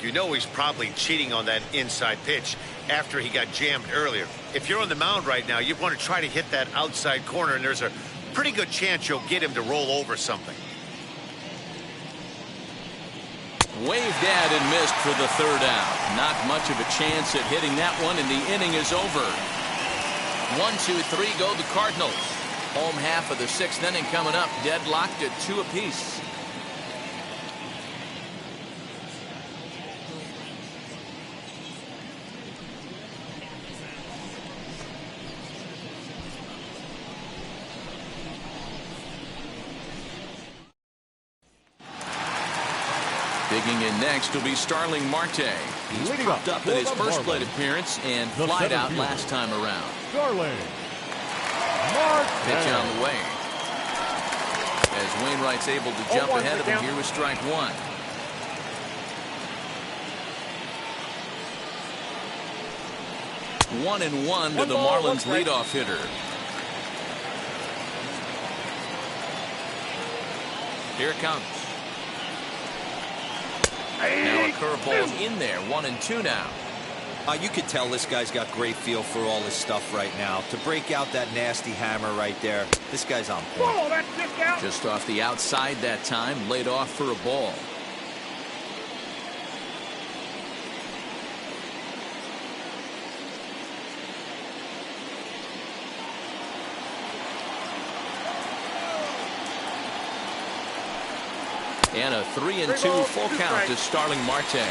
You know he's probably cheating on that inside pitch after he got jammed earlier. If you're on the mound right now, you want to try to hit that outside corner, and there's a pretty good chance you'll get him to roll over something. Waved at and missed for the 3rd out. Not much of a chance at hitting that one, and the inning is over. 1-2-3 go the Cardinals. Home half of the 6th inning coming up, deadlocked at 2 apiece. Digging in next will be Starling Marte. He's popped up in his first plate appearance and flied out last time around. Starling Pitch on the way. As Wainwright's able to jump ahead of him here with strike 1. One and one to the Marlins leadoff hitter. Here it comes. Now a curveball in there. 1-2 now. You could tell this guy's got great feel for all his stuff right now. To break out that nasty hammer right there, this guy's on point. Oh, that's just out. Just off the outside that time, laid off for a ball. And a 3-2 full count to Starling Marte.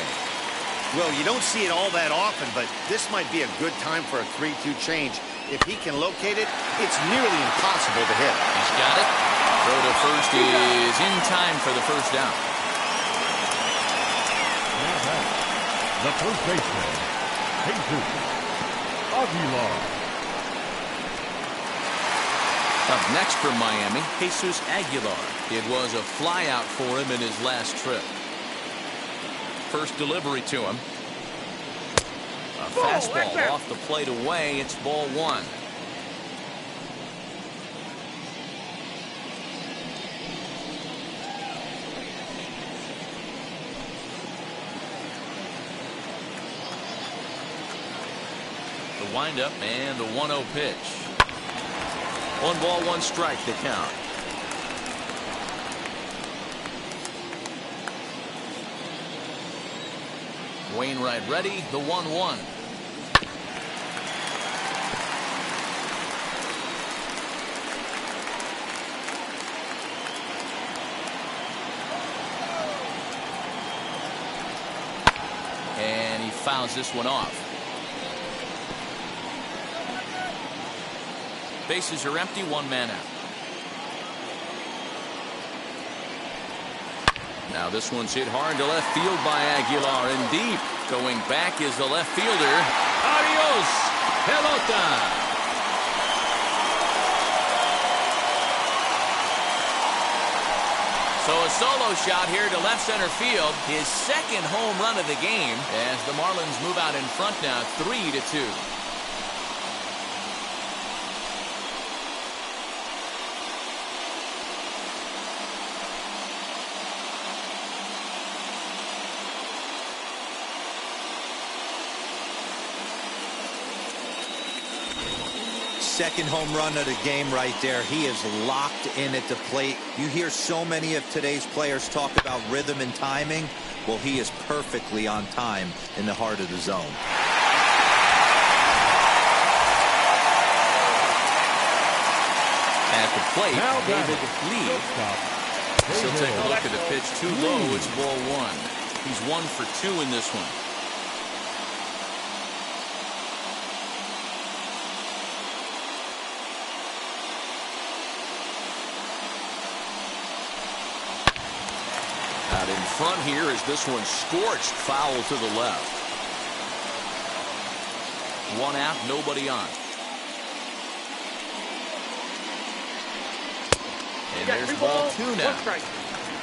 Well, you don't see it all that often, but this might be a good time for a 3-2 change. If he can locate it, it's nearly impossible to hit. He's got it. Throw to first is in time for the first down. Now back, the first baseman, Jesus Aguilar. Up next from Miami, Jesus Aguilar. It was a flyout for him in his last trip. First delivery to him. A fastball off the plate away. It's ball one. The windup and the 1-0 pitch. 1 ball, 1 strike to count. Wainwright ready, the 1-1. And he fouls this one off. Bases are empty, 1 man out. Now this one's hit hard to left field by Aguilar, and deep. Going back is the left fielder. Adios, pelota. So a solo shot here to left center field. His second home run of the game as the Marlins move out in front now, 3-2. Second home run of the game right there. He is locked in at the plate. You hear so many of today's players talk about rhythm and timing. Well, he is perfectly on time in the heart of the zone. At the plate, David Lee. So take a look at the pitch. Too low. It's ball one. He's 1 for 2 in this one. Out in front here is this one scorched foul to the left. 1 out, nobody on. And there's ball 2 now.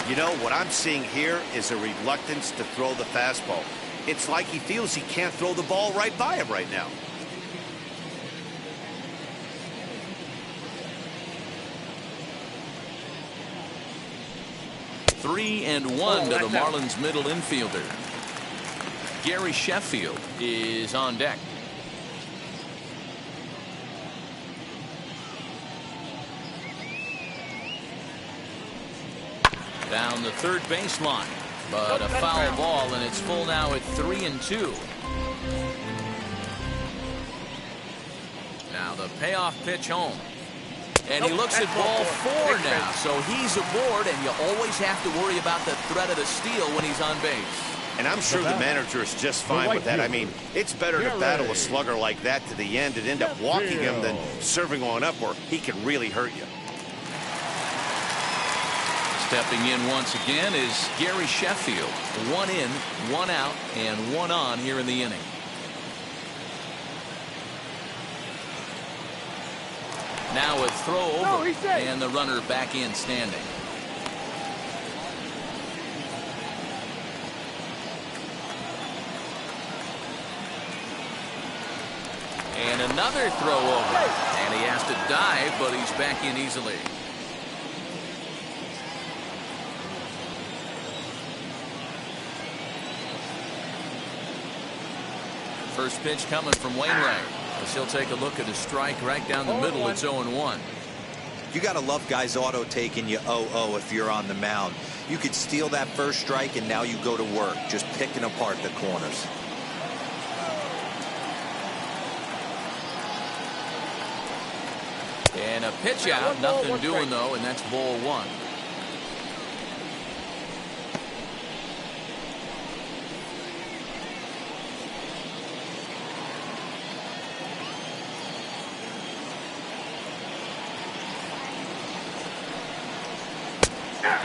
You know, what I'm seeing here is a reluctance to throw the fastball. It's like he feels he can't throw the ball right by him right now. Three and one to the Marlins middle infielder. Gary Sheffield is on deck. Down the third baseline, but a foul ball, and it's full now at 3-2. Now the payoff pitch home. And he looks at ball 4 now, so he's aboard, and you always have to worry about the threat of the steal when he's on base. And I'm sure the manager is just fine with that. I mean, it's better to battle a slugger like that to the end and end up walking him than serving one up where he can really hurt you. Stepping in once again is Gary Sheffield. 1 in, 1 out, and 1 on here in the inning. Now a throw over, and the runner back in standing. And another throw over, and he has to dive, but he's back in easily. First pitch coming from Wainwright. As he'll take a look at a strike right down the middle. It's 0-1. You got to love guys auto taking you 0-0 if you're on the mound. You could steal that first strike and now you go to work just picking apart the corners. And a pitch out, nothing doing though, and that's ball 1.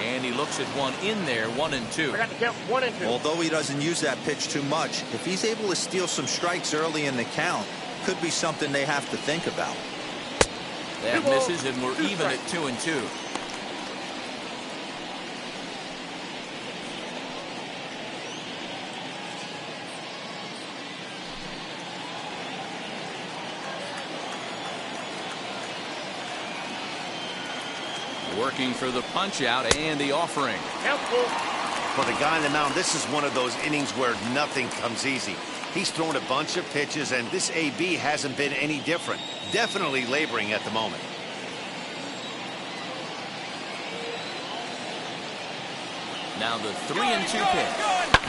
And he looks at one in there, 1-2. I got to count 1 and 2. Although he doesn't use that pitch too much, if he's able to steal some strikes early in the count, could be something they have to think about. That misses, and we're even at 2-2. Working for the punch out and the offering. For the guy on the mound, this is one of those innings where nothing comes easy. He's thrown a bunch of pitches, and this AB hasn't been any different. Definitely laboring at the moment. Now the 3-2 pitch.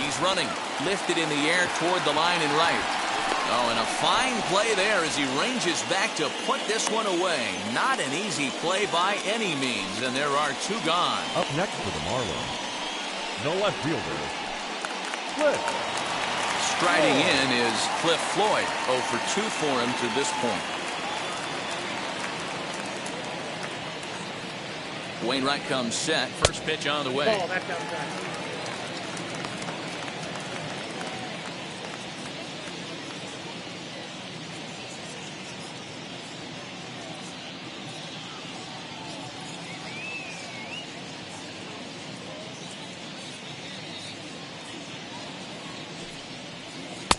He's running, lifted in the air toward the line and right. Oh, and a fine play there as he ranges back to put this one away. Not an easy play by any means, and there are 2 gone. Up next for the Marlins, the left fielder, Cliff. Striding in is Cliff Floyd. 0 for 2 for him to this point. Wainwright comes set. First pitch on the way. Ball, that's outside.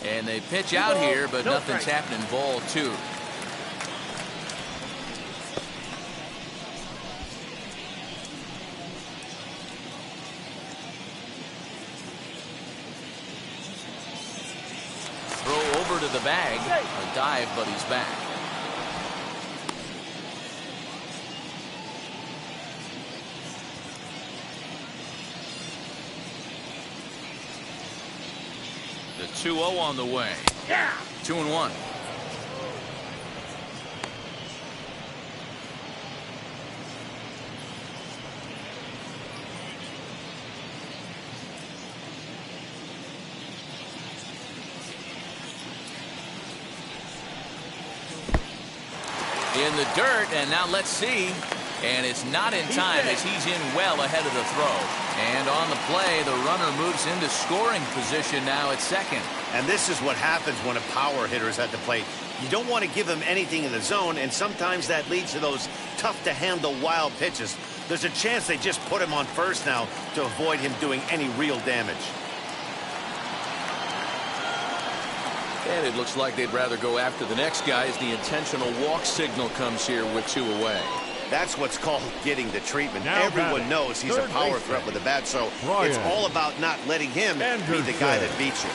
And they pitch out here, but nothing's happening. Ball 2. Throw over to the bag. A dive, but he's back. The 2-0 on the way. 2-1. In the dirt, and now let's see. And it's not in time as he's in well ahead of the throw. And on the play, the runner moves into scoring position now at second. And this is what happens when a power hitter is at the plate. You don't want to give him anything in the zone, and sometimes that leads to those tough-to-handle wild pitches. There's a chance they just put him on first now to avoid him doing any real damage. And it looks like they'd rather go after the next guy as the intentional walk signal comes here with 2 away. That's what's called getting the treatment. Now Everyone batting, knows he's a third power baseman, threat with the bat, so Brian it's all about not letting him be the guy that beats you.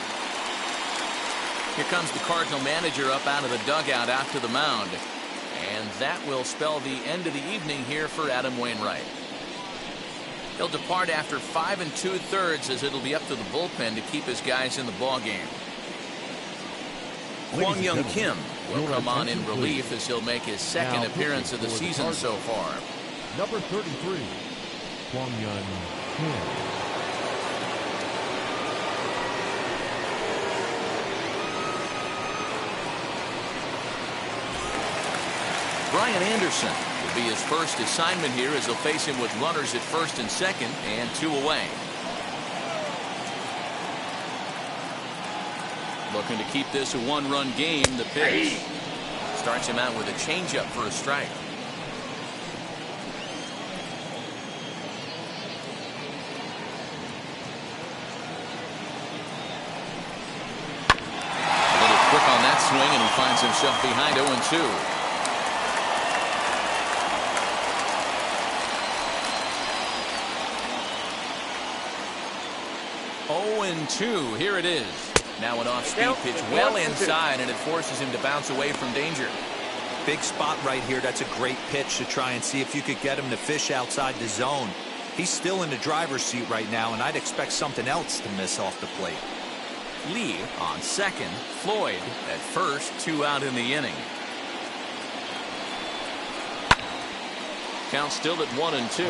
Here comes the Cardinal manager up out of the dugout out to the mound. And that will spell the end of the evening here for Adam Wainwright. He'll depart after 5 2/3 as it'll be up to the bullpen to keep his guys in the ballgame. Kwang Young Kim will come on in relief as he'll make his second appearance of the season so far. Number 33, Kwang Young Kim. Brian Anderson will be his first assignment here as they'll face him with runners at first and second and 2 away. Looking to keep this a 1-run game. The pitch starts him out with a changeup for a strike. A little quick on that swing, and he finds himself behind 0-2. 0-2. Here it is. Now an off-speed pitch well inside, and it forces him to bounce away from danger. Big spot right here. That's a great pitch to try and see if you could get him to fish outside the zone. He's still in the driver's seat right now, and I'd expect something else to miss off the plate. Lee on second, Floyd at first, 2 out in the inning. Count still at 1-2.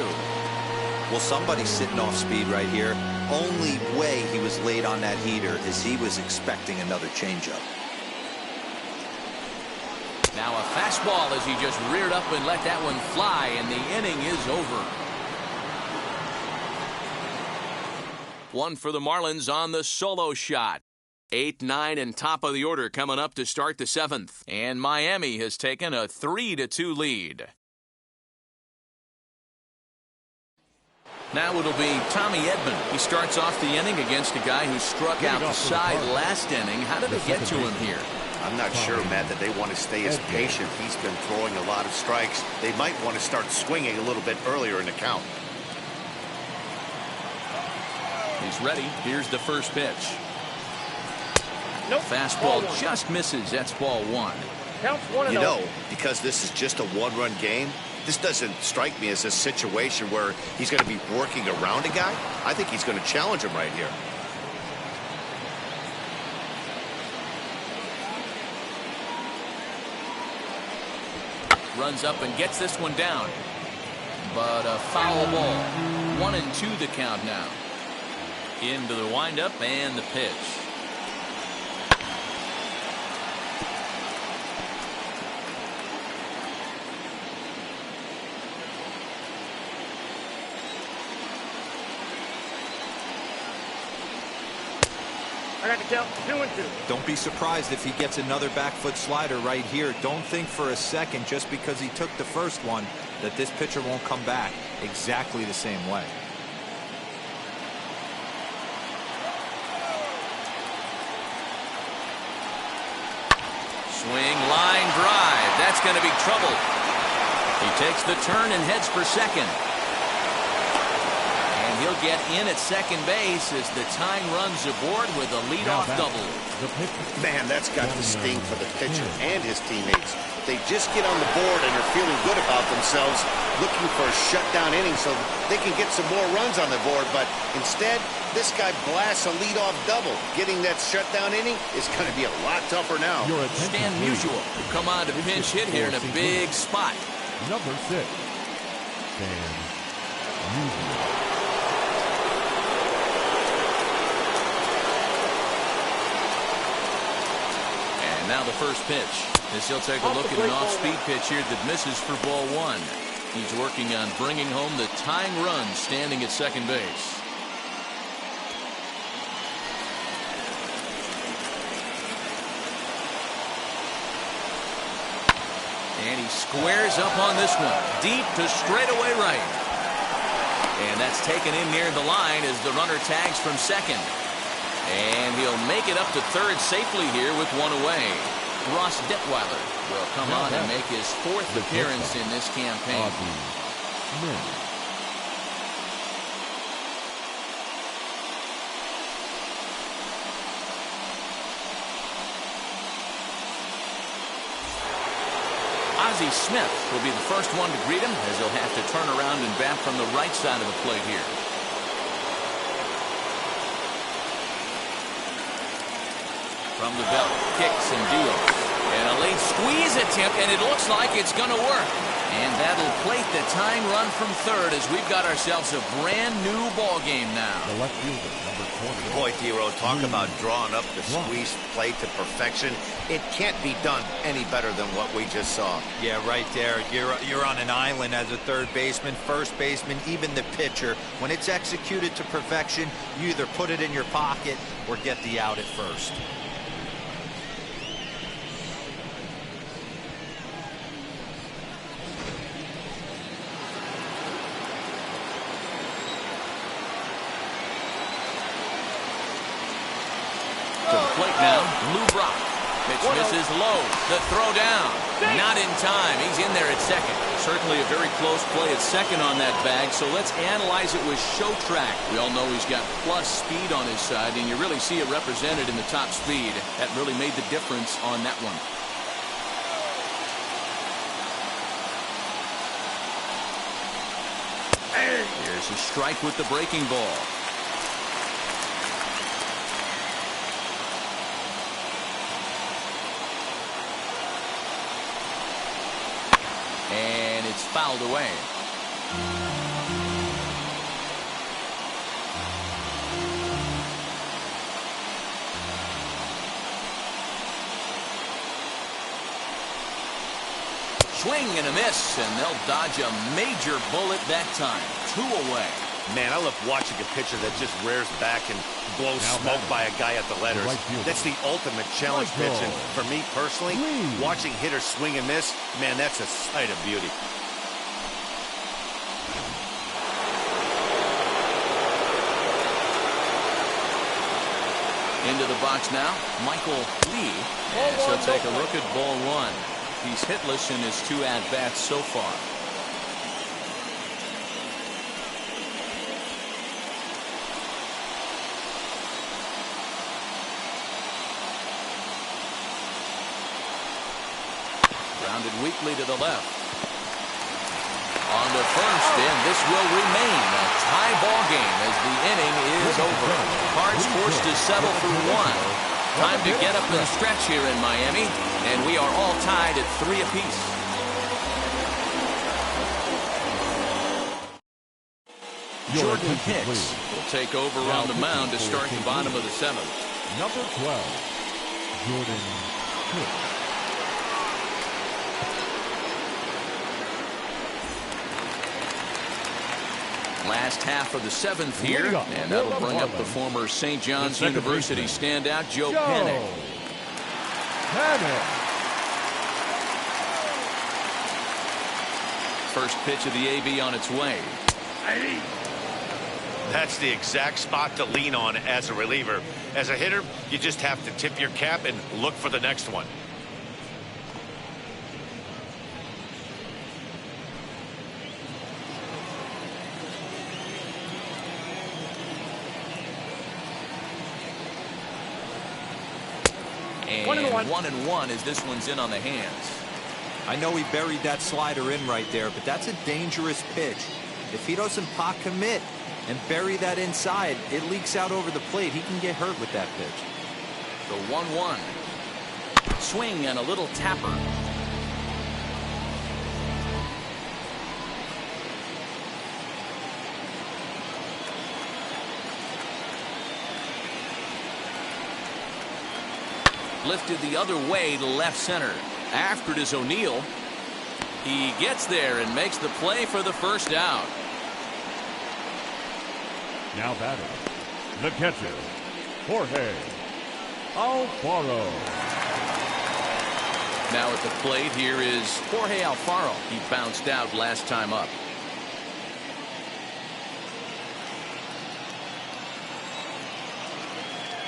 Well, somebody's sitting off speed right here. Only way he was late on that heater is he was expecting another changeup. Now a fastball as he just reared up and let that one fly, and the inning is over. One for the Marlins on the solo shot. 8, 9, and top of the order coming up to start the 7th. And Miami has taken a 3-2 lead. Now it'll be Tommy Edman. He starts off the inning against a guy who struck out the side last inning. How did it get to him here? I'm not sure, Matt, that they want to stay as patient. He's been throwing a lot of strikes. They might want to start swinging a little bit earlier in the count. He's ready. Here's the first pitch. Nope. Fastball just misses. That's ball 1. Counts 1-0. You know, because this is just a one-run game, this doesn't strike me as a situation where he's going to be working around a guy. I think he's going to challenge him right here. Runs up and gets this one down. But a foul ball. 1-2 the count now. Into the windup and the pitch. I got to count 2-2. Don't be surprised if he gets another back foot slider right here. Don't think for a second, just because he took the first one, that this pitcher won't come back exactly the same way. Swing, line drive. That's going to be trouble. He takes the turn and heads for second. And he'll get in at second base as the tying runs aboard with a leadoff double. Man, that's got to sting for the pitcher and his teammates. They just get on the board and are feeling good about themselves, looking for a shutdown inning so they can get some more runs on the board. But instead, this guy blasts a leadoff double. Getting that shutdown inning is going to be a lot tougher now. Stan Musial will come on to pinch hit here in a big spot. Number 6, Stan Musial. And now the first pitch. As he'll take a look at an off-speed pitch here that misses for ball 1. He's working on bringing home the tying run standing at second base. And he squares up on this one. Deep to straightaway right. And that's taken in near the line as the runner tags from second. And he'll make it up to third safely here with one away. Ross Detweiler will come on and make his 4th appearance in this campaign. Ozzy Smith will be the first one to greet him as he'll have to turn around and bat from the right side of the plate here. From the belt, kicks and deals. And a late squeeze attempt, and it looks like it's going to work. And that'll plate the tying run from third as we've got ourselves a brand new ball game now. The left fielder, number 20. Boy, Dero, talk about drawing up the squeeze play to perfection. It can't be done any better than what we just saw. Yeah, right there. You're on an island as a third baseman, first baseman, even the pitcher. When it's executed to perfection, you either put it in your pocket or get the out at first. To the plate now, Lou Brock. Pitch misses low. The throw down. Not in time. He's in there at second. Certainly a very close play at second on that bag, so let's analyze it with show track. We all know he's got plus speed on his side, and you really see it represented in the top speed. That really made the difference on that one. Here's a strike with the breaking ball. And it's fouled away. Swing and a miss, and they'll dodge a major bullet that time. 2 away. Man, I love watching a pitcher that just rears back and blows smoke by a guy at the letters. That's the ultimate challenge pitch. And for me personally, watching hitters swing and miss, man, that's a sight of beauty. Into the box now, Michael Lee. As he'll take a look at ball 1. He's hitless in his 2 at-bats so far. Grounded weakly to the left. On to first, and this will remain a tie ball game as the inning is over. Cards forced to settle for 1. Time to get up the stretch here in Miami, and we are all tied at 3 apiece. Jordan Hicks will take over on the mound to start the bottom of the 7th. Number 12, Jordan Hicks. Last half of the 7th here, and that'll bring up the former St. John's University standout, Joe Panik. First pitch of the AB on its way. That's the exact spot to lean on as a reliever. As a hitter, you just have to tip your cap and look for the next one. And 1-1 as this one's in on the hands. I know he buried that slider in right there, but that's a dangerous pitch. If he doesn't pot commit and bury that inside, it leaks out over the plate. He can get hurt with that pitch. The 1-1. Swing and a little tapper. Lifted the other way to left center. After it is O'Neill. He gets there and makes the play for the first out. Now batting, the catcher, Jorge Alfaro. Now at the plate here is Jorge Alfaro. He bounced out last time up.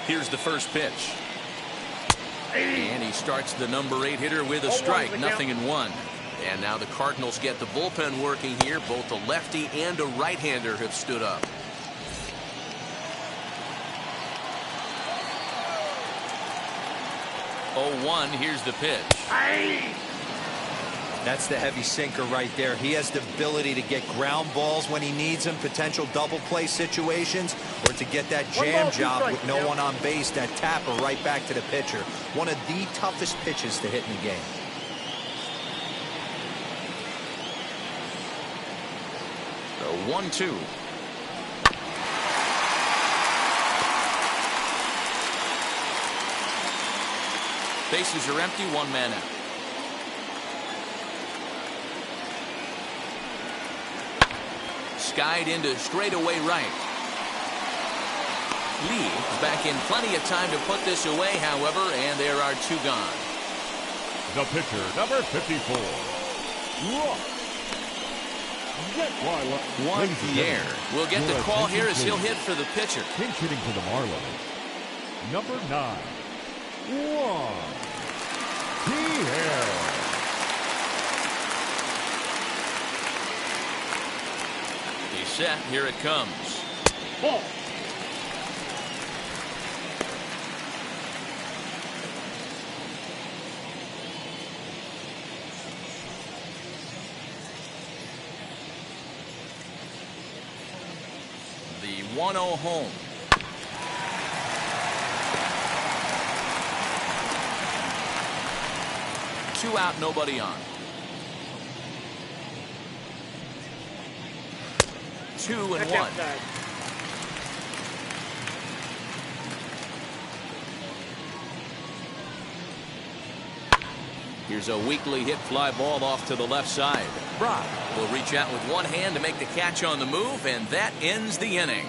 Here's the first pitch. And he starts the number 8 hitter with a strike. 0-1. And now the Cardinals get the bullpen working here. Both a lefty and a right-hander have stood up. Oh, 1. Here's the pitch. That's the heavy sinker right there. He has the ability to get ground balls when he needs them, potential double play situations, or to get that jam job with no one on base, that tapper right back to the pitcher. One of the toughest pitches to hit in the game. The 1-2. Bases are empty, 1 man out. Skied into straightaway right. Lee is back in plenty of time to put this away, however, and there are 2 gone. The pitcher, number 54. Juan Pierre will get the call here as he'll hit for the pitcher. Pinch hitting for the Marlins, number 9, Juan He's set. Here it comes. Ball. The 1-0 home. Two out, nobody on. 2-1. Here's a weakly hit fly ball off to the left side. Brock will reach out with one hand to make the catch on the move, and that ends the inning.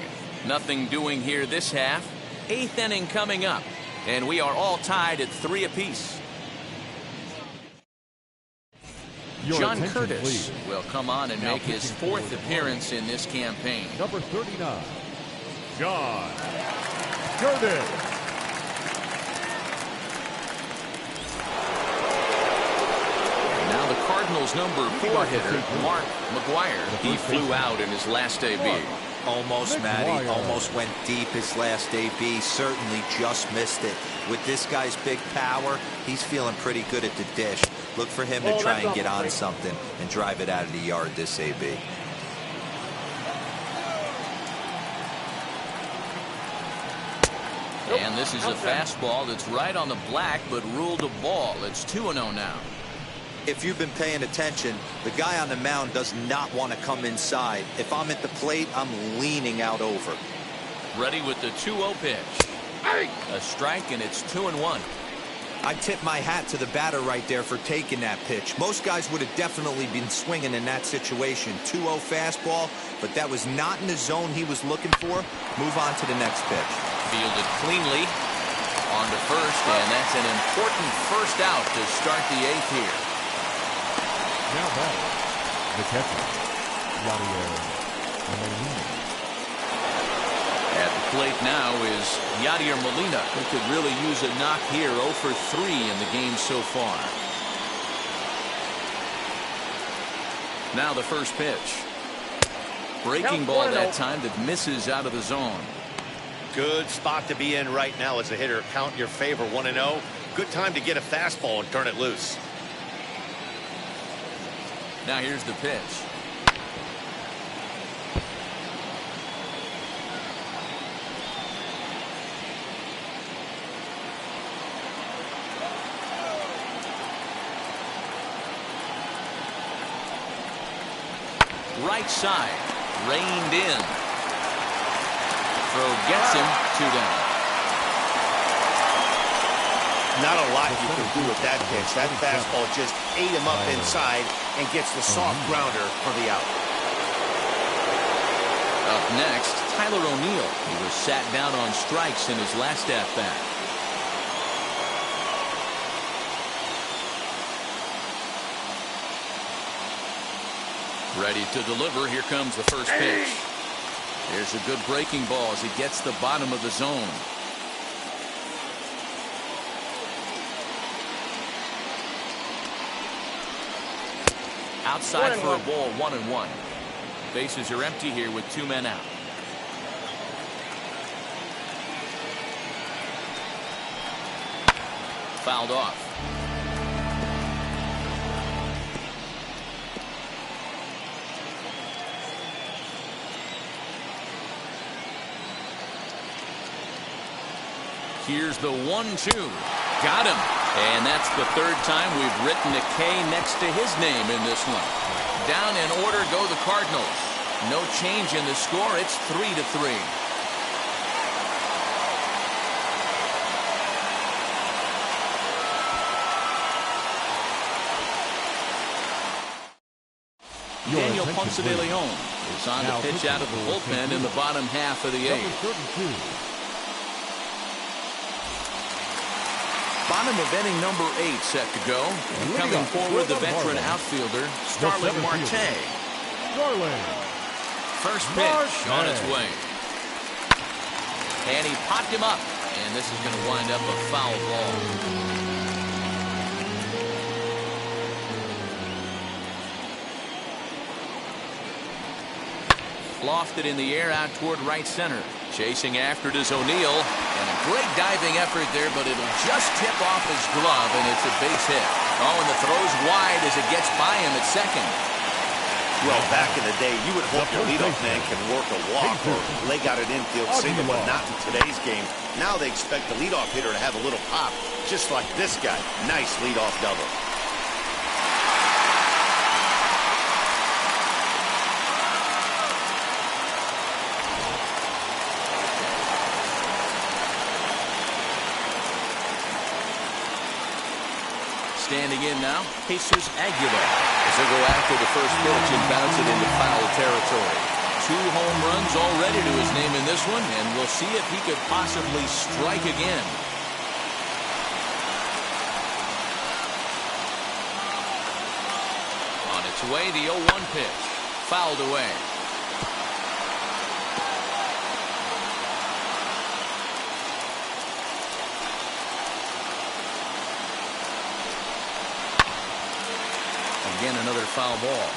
Nothing doing here this half. 8th inning coming up, and we are all tied at 3 apiece. John Curtis will come on and make his 4th appearance in this campaign. Number 39, John Curtis. Now the Cardinals' number 4 hitter, Mark McGuire. He flew out in his last AB. Almost, Matty. Almost went deep his last AB. Certainly just missed it. With this guy's big power, he's feeling pretty good at the dish. Look for him to try and get on something and drive it out of the yard this AB. And this is a fastball that's right on the black, but ruled a ball. It's 2-0 now. If you've been paying attention, the guy on the mound does not want to come inside. If I'm at the plate, I'm leaning out over. Ready with the 2-0 pitch. A strike, and it's 2-1. I tip my hat to the batter right there for taking that pitch. Most guys would have definitely been swinging in that situation. 2-0 fastball, but that was not in the zone he was looking for. Move on to the next pitch. Fielded cleanly on to first, and that's an important first out to start the 8th here. Now back, the catcher, Aguilar. At the plate now is Yadier Molina, who could really use a knock here. 0 for 3 in the game so far. Now the first pitch. Breaking ball that time that misses out of the zone. Good spot to be in right now as a hitter. Count your favor, 1-0. Good time to get a fastball and turn it loose. Now here's the pitch. Right side, reined in. Throw gets him, 2 down. Not a lot you can do with that pitch. That fastball just ate him up inside and gets the soft grounder for the out. Up next, Tyler O'Neill. He was sat down on strikes in his last at-bat. Ready to deliver. Here comes the first pitch. There's a good breaking ball as he gets the bottom of the zone. Outside for a ball, 1-1. Bases are empty here with 2 men out. Fouled off. Here's the 1-2. Got him. And that's the 3rd time we've written a K next to his name in this one. Down in order go the Cardinals. No change in the score. It's 3-3. Daniel Ponce de Leon is on to pitch out of the bullpen in the bottom half of the 8th. Bottom of inning number 8 set to go. And coming forward, the veteran outfielder, Starling Marte. First pitch on its way. And he popped him up. And this is going to wind up a foul ball. Lofted in the air out toward right center. Chasing after it is O'Neill. And a great diving effort there, but it'll just tip off his glove, and it's a base hit. Oh, and the throw's wide as it gets by him at second. Well, back in the day, you would hope your leadoff man can work a walk or leg out an infield single, but not in today's game. Now they expect the leadoff hitter to have a little pop, just like this guy. Nice leadoff double. Standing in now, Jesus Aguilar, as he'll go after the first pitch and bounce it into foul territory. 2 home runs already to his name in this one, and we'll see if he could possibly strike again. On its way, the 0-1 pitch, fouled away. Again, another foul ball.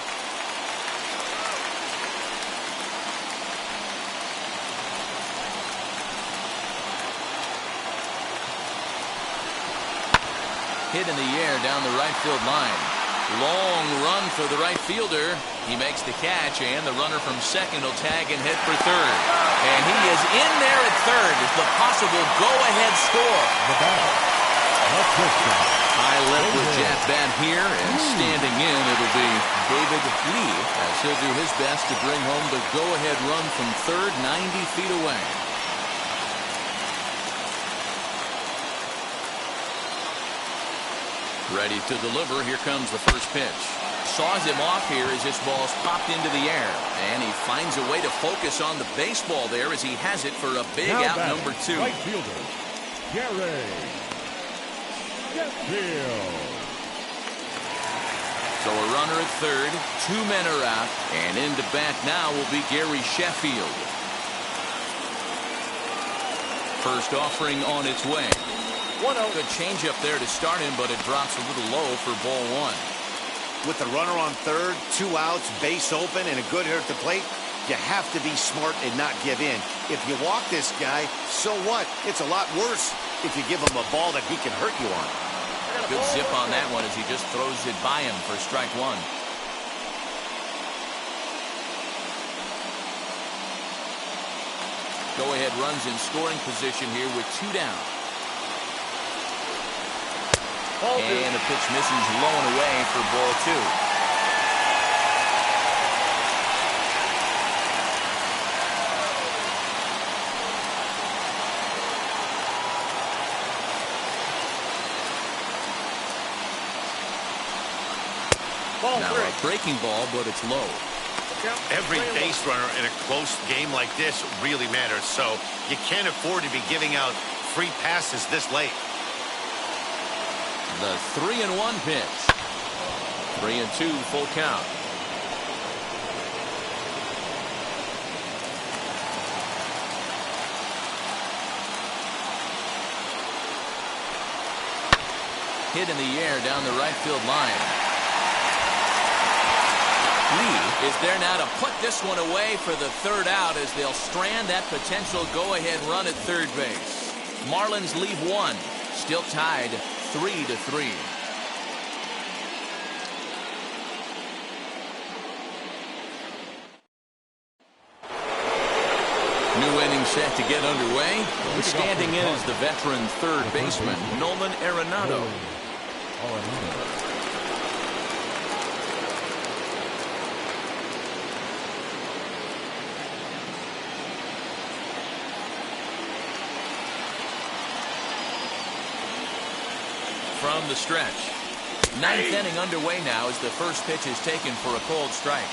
Hit in the air down the right field line. Long run for the right fielder. He makes the catch, and the runner from second will tag and hit for third. And he is in there at third as the possible go-ahead score. The batter, High level jet bat here, and standing in, it'll be David Lee, as he'll do his best to bring home the go-ahead run from third, 90 feet away. Ready to deliver. Here comes the first pitch. Saws him off here as this ball's popped into the air, and he finds a way to focus on the baseball there as he has it for a big out number 2. Right fielder, Sheffield. So a runner at third, 2 men are out, and into bat now will be Gary Sheffield. First offering on its way. 1-0. Good changeup there to start him, but it drops a little low for ball 1. With the runner on third, 2 outs, base open, and a good hitter at the plate, you have to be smart and not give in. If you walk this guy, so what? It's a lot worse if you give him a ball that he can hurt you on. Good zip on that one as he just throws it by him for strike 1. Go-ahead runs in scoring position here with 2 down. And the pitch misses low and away for ball 2. Now a breaking ball, but it's low. Every base runner in a close game like this really matters, so you can't afford to be giving out free passes this late. The 3-1 pitch. 3-2 full count. Hit in the air down the right field line. Lee is there now to put this one away for the 3rd out as they'll strand that potential go-ahead run at third base. Marlins leave 1, still tied 3-3. New inning set to get underway. And standing in is the veteran third baseman, Nolan Arenado. From the stretch. 9th inning underway now as the first pitch is taken for a cold strike.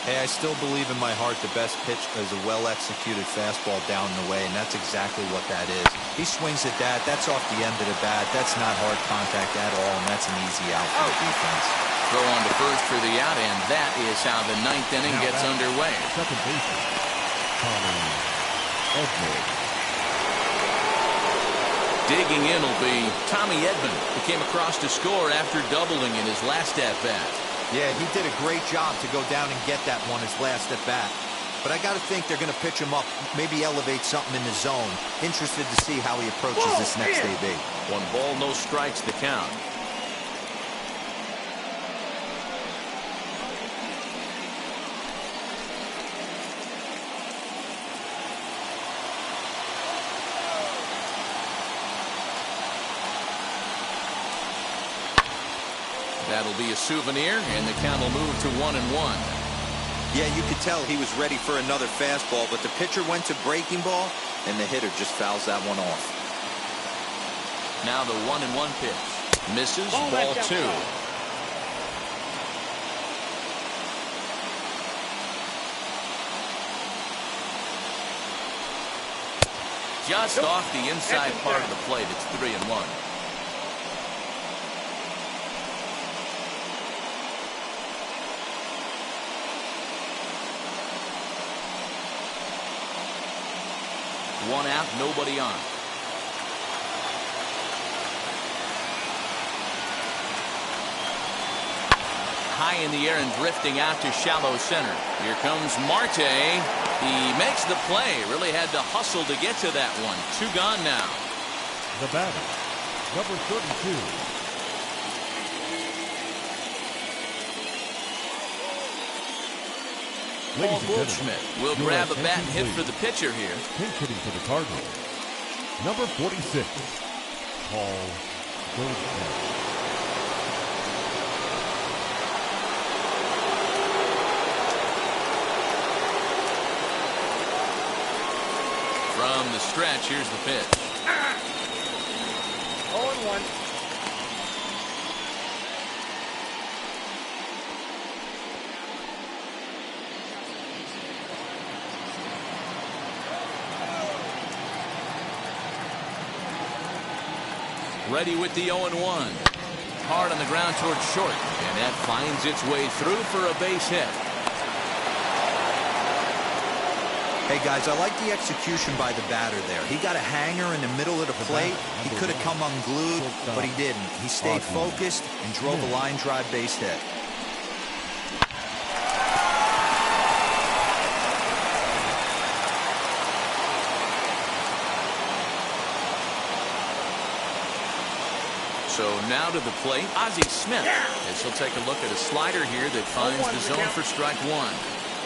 Hey, I still believe in my heart the best pitch is a well-executed fastball down and away, and that's exactly what that is. He swings at that. That's off the end of the bat. That's not hard contact at all, and that's an easy out for the defense. Throw on to first for the out, and that is how the 9th inning gets underway. Second baseman, Tommy Edman. Digging in will be Tommy Edman, who came across to score after doubling in his last at-bat. Yeah, he did a great job to go down and get that one his last at bat. but I got to think they're going to pitch him up, maybe elevate something in the zone. Interested to see how he approaches this next AB. 1 ball, no strikes the count. That'll be a souvenir, and the count will move to 1-1. Yeah, you could tell he was ready for another fastball, but the pitcher went to breaking ball, and the hitter just fouls that one off. Now the 1-1 pitch. Misses, ball 2. Just off the inside part of the plate, it's 3-1. One out, nobody on. High in the air and drifting out to shallow center. Here comes Marte. He makes the play. Really had to hustle to get to that one. 2 gone now. The batter, number 32. Paul Goldschmidt will grab a bat and hit for the pitcher here. Pinch hitting for the Cardinals, number 46, Paul Goldschmidt. From the stretch, here's the pitch. 0-1. Ready with the 0-1. Hard on the ground towards short, and that finds its way through for a base hit. Hey, guys, I like the execution by the batter there. He got a hanger in the middle of the plate. He could have come unglued, but he didn't. He stayed focused and drove a line drive base hit. So now to the plate, Ozzy Smith. As he'll take a look at a slider here that finds the zone for strike 1.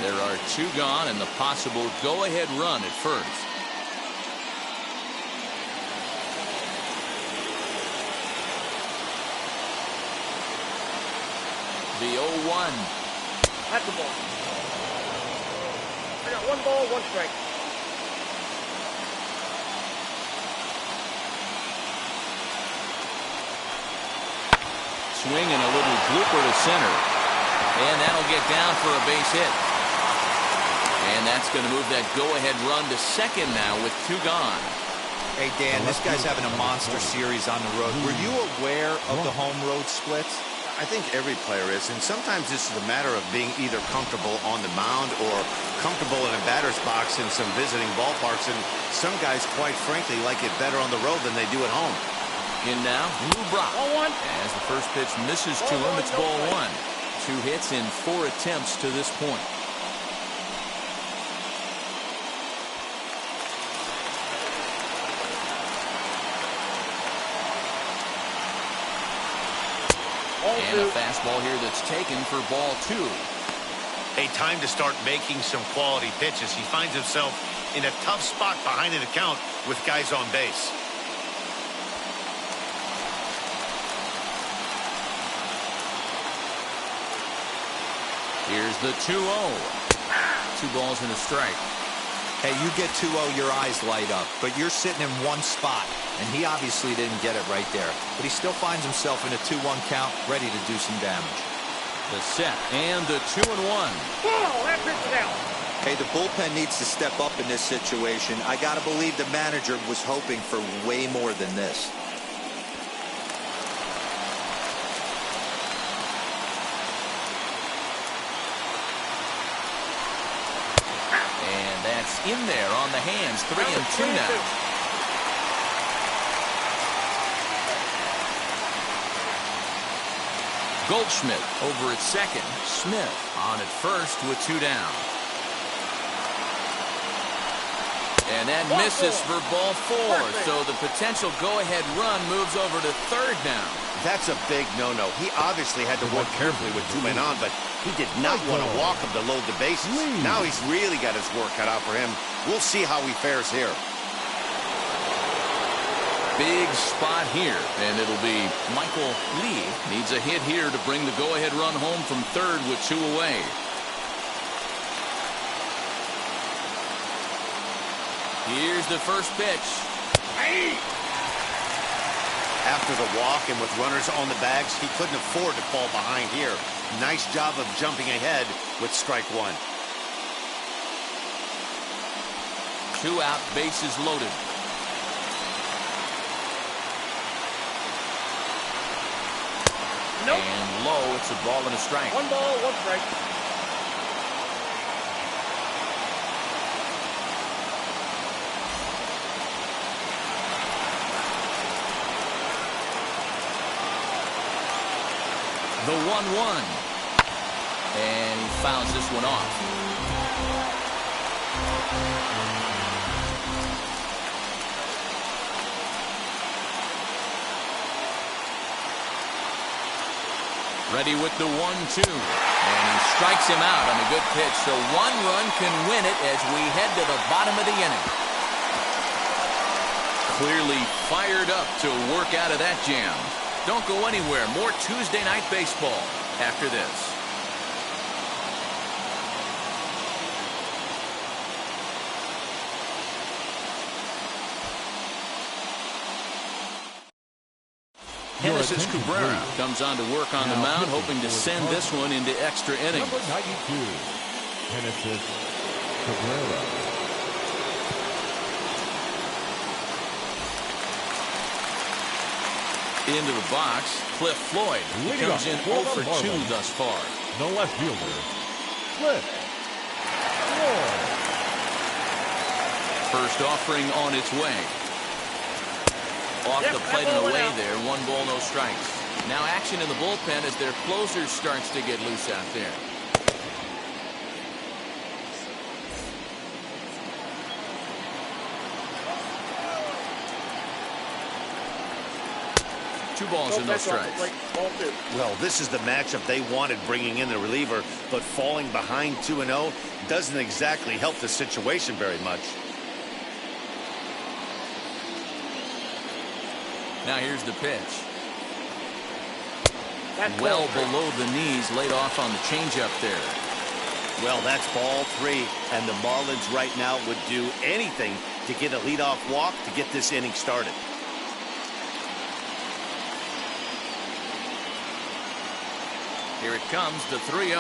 There are 2 gone and the possible go-ahead run at first. The 0-1. That's the ball. I got 1 ball, 1 strike. Swing and a little blooper to center. And that'll get down for a base hit. And that's going to move that go-ahead run to second now with 2 gone. Hey, Dan, this guy's having a monster series on the road. Were you aware of the home-road splits? I think every player is, and sometimes this is a matter of being either comfortable on the mound or comfortable in a batter's box in some visiting ballparks, and some guys, quite frankly, like it better on the road than they do at home. In now, Lou Brock. Ball 1. As the first pitch misses to him, it's ball 1. 2 hits in 4 attempts to this point. And a fastball here that's taken for ball 2. A time to start making some quality pitches. He finds himself in a tough spot behind an account with guys on base. Here's the 2-0. 2 balls and a strike. Hey, you get 2-0, your eyes light up, but you're sitting in one spot, and he obviously didn't get it right there. But he still finds himself in a 2-1 count, ready to do some damage. The set and the 2-1. Whoa, that pitch is out. Hey, the bullpen needs to step up in this situation. I got to believe the manager was hoping for way more than this. In there on the hands, 3-2 now. Goldschmidt over at second. Smith on at first with 2 down. And that misses for ball 4. So the potential go-ahead run moves over to third now. That's a big no-no. He obviously had to work carefully with 2 men on, but he did not want to walk him to load the bases. Now he's really got his work cut out for him. We'll see how he fares here. Big spot here, and it'll be Michael Lee. Needs a hit here to bring the go-ahead run home from third with 2 away. Here's the first pitch. After the walk and with runners on the bags, he couldn't afford to fall behind here. Nice job of jumping ahead with strike 1. 2 out, bases loaded. Nope. And low, it's a ball and a strike. 1 ball, 1 strike. The 1-1. And he fouls this one off. Ready with the 1-2. And he strikes him out on a good pitch. So 1 run can win it as we head to the bottom of the inning. Clearly fired up to work out of that jam. Don't go anywhere. More Tuesday Night Baseball after this. Genesis Cabrera comes on to work on the mound, hoping to send this one into extra innings. Number 92, Genesis Cabrera. Into the box, Cliff Floyd. He comes in 0 for 2 thus far. The left fielder, Cliff Floyd. First offering on its way. Off the plate and away there. 1 ball, no strikes. Now action in the bullpen as their closer starts to get loose out there. Two balls and no strikes. Well, this is the matchup they wanted, bringing in the reliever, but falling behind 2-0 doesn't exactly help the situation very much. Now here's the pitch. Well below the knees, laid off on the changeup there. Well, that's ball 3, and the Marlins right now would do anything to get a leadoff walk to get this inning started. Here it comes, the 3-0.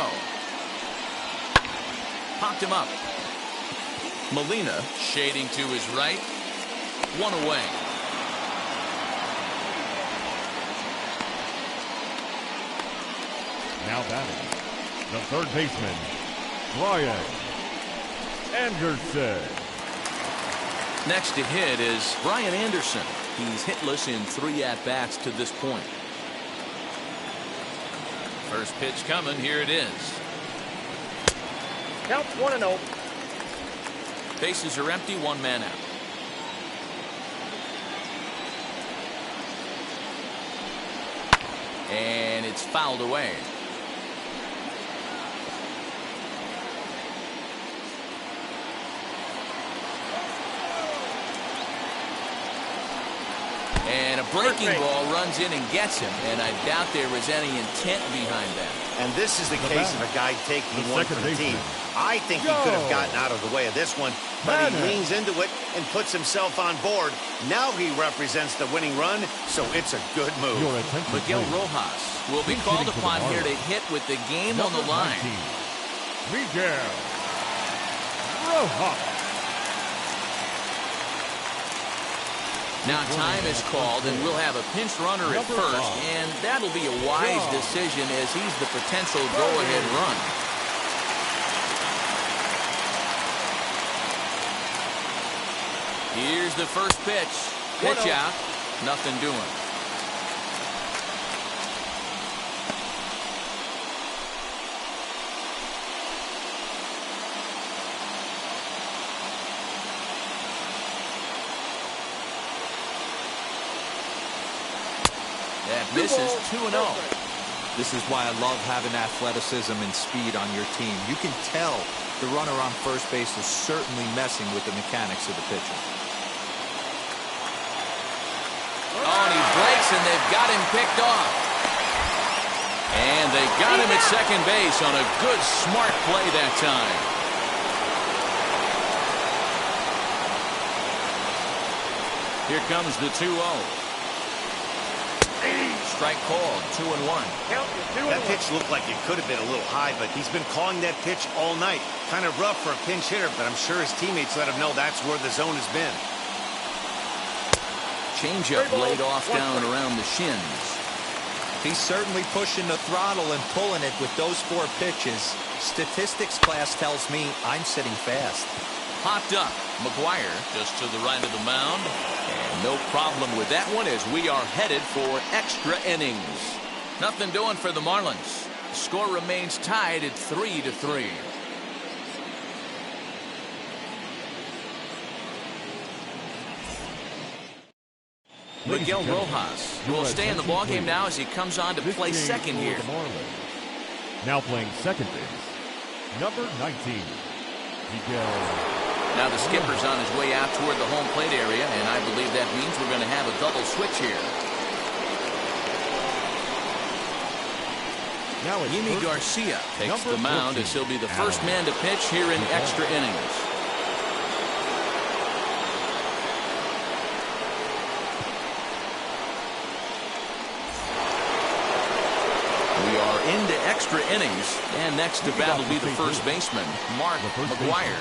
Popped him up. Molina shading to his right. 1 away. Now batting, the third baseman, Brian Anderson. Next to hit is Brian Anderson. He's hitless in 3 at-bats to this point. First pitch coming. Here it is. Counts 1-0. Bases are empty. 1 man out. And it's fouled away. And a breaking ball runs in and gets him, and I doubt there was any intent behind that. And this is the case of a guy taking one for the team. I think he could have gotten out of the way of this one, but he leans into it and puts himself on board. Now he represents the winning run, so it's a good move. Miguel Rojas will be called upon here to hit with the game on the line. Miguel Rojas. Now time is called, and we'll have a pinch runner at first, and that'll be a wise decision as he's the potential go-ahead run. Here's the first pitch. Pitch out. Nothing doing. This is 2-0. This is why I love having athleticism and speed on your team. You can tell the runner on first base is certainly messing with the mechanics of the pitcher. Oh, and he breaks, and they've got him picked off. And they got him at second base on a good, smart play that time. Here comes the 2-0. Strike called, 2-1. That pitch looked like it could have been a little high, but he's been calling that pitch all night. Kind of rough for a pinch hitter, but I'm sure his teammates let him know that's where the zone has been. Changeup laid off down around the shins. He's certainly pushing the throttle and pulling it with those 4 pitches. Statistics class tells me I'm sitting fast. Popped up. McGuire just to the right of the mound. And no problem with that one as we are headed for extra innings. Nothing doing for the Marlins. The score remains tied at 3-3. Miguel Rojas will stay in the ballgame now as he comes on to play second here. Now playing second base, number 19, Miguel. Now the skipper's on his way out toward the home plate area, and I believe that means we're going to have a double switch here. Now Yimi Garcia takes the mound as he'll be the first man to pitch here in extra innings. We are into extra innings, and next to bat will be the first baseman, Mark McGuire.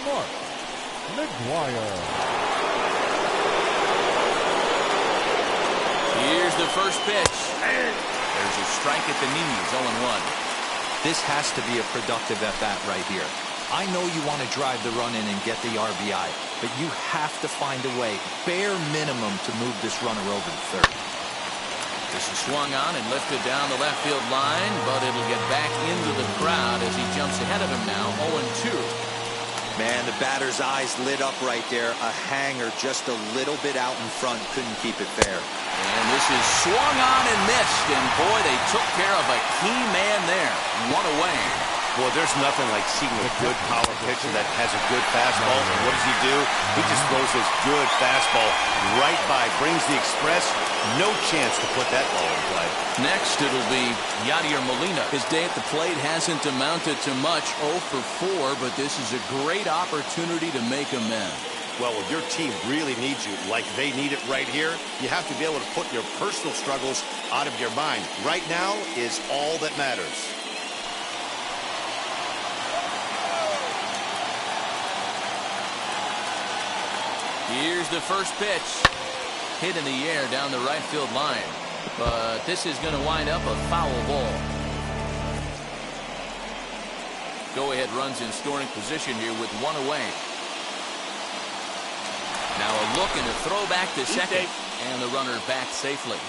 Mark McGuire. Here's the first pitch. There's a strike at the knees, 0-1. This has to be a productive at-bat right here. I know you want to drive the run in and get the RBI, but you have to find a way, bare minimum, to move this runner over to third. This is swung on and lifted down the left field line, but it'll get back into the crowd as he jumps ahead of him now, 0-2. Man, the batter's eyes lit up right there. A hanger just a little bit out in front. Couldn't keep it fair. And this is swung on and missed. And boy, they took care of a key man there. One away. Boy, there's nothing like seeing a good power pitcher that has a good fastball. And what does he do? He just throws his good fastball right by, brings the express. No chance to put that ball in play. Next, it'll be Yadier Molina. His day at the plate hasn't amounted to much, 0 for 4, but this is a great opportunity to make amends. Well, if your team really needs you, like they need it right here, you have to be able to put your personal struggles out of your mind. Right now is all that matters. Here's the first pitch. Hit in the air down the right field line. But this is going to wind up a foul ball. Go-ahead runs in scoring position here with 1 away. Now a look and a throw back to second. And the runner back safely.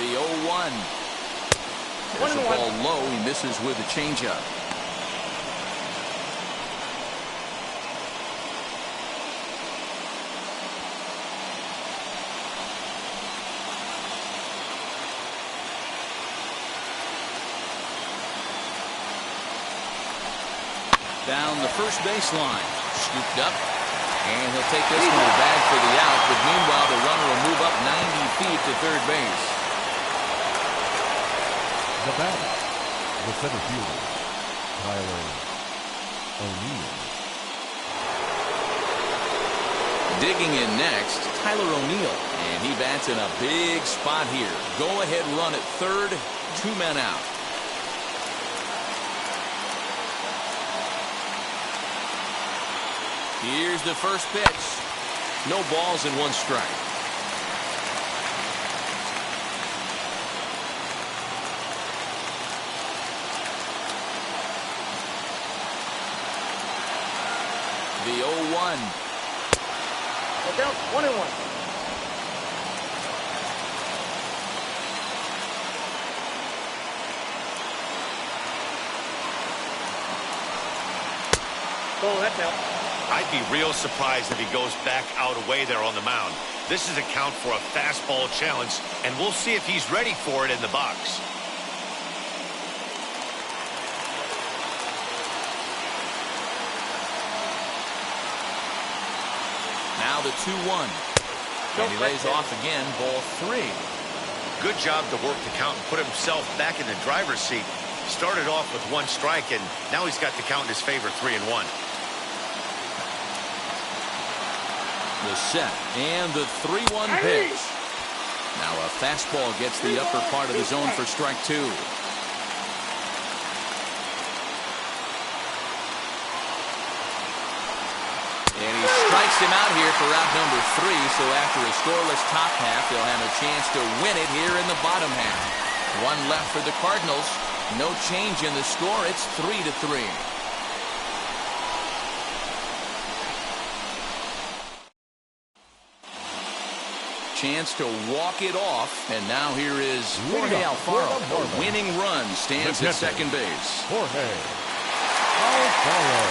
The 0-1. There's a ball low. He misses with a changeup. Down the first baseline. Scooped up. And he'll take this one to the bag for the out. But meanwhile, the runner will move up 90 feet to third base. The batter, the center fielder, Tyler O'Neill. Digging in next, Tyler O'Neill. And he bats in a big spot here. Go-ahead run at third. 2 men out. Here's the first pitch. No balls and 1 strike. The 0-1. Look out, 1-1. Oh, that's out. I'd be real surprised if he goes back out away there on the mound. This is a count for a fastball challenge, and we'll see if he's ready for it in the box. Now the 2-1. And he lays off again, ball 3. Good job to work the count and put himself back in the driver's seat. Started off with 1 strike, and now he's got the count in his favor, 3-1. The set and the 3-1 pitch. Now a fastball gets the upper part of the zone for strike 2. And he strikes him out here for out number 3. So after a scoreless top half, they'll have a chance to win it here in the bottom half. 1 left for the Cardinals. No change in the score. It's 3-3. Chance to walk it off, and now here is Jorge Alfaro. A winning run stands at second base. Jorge Alfaro.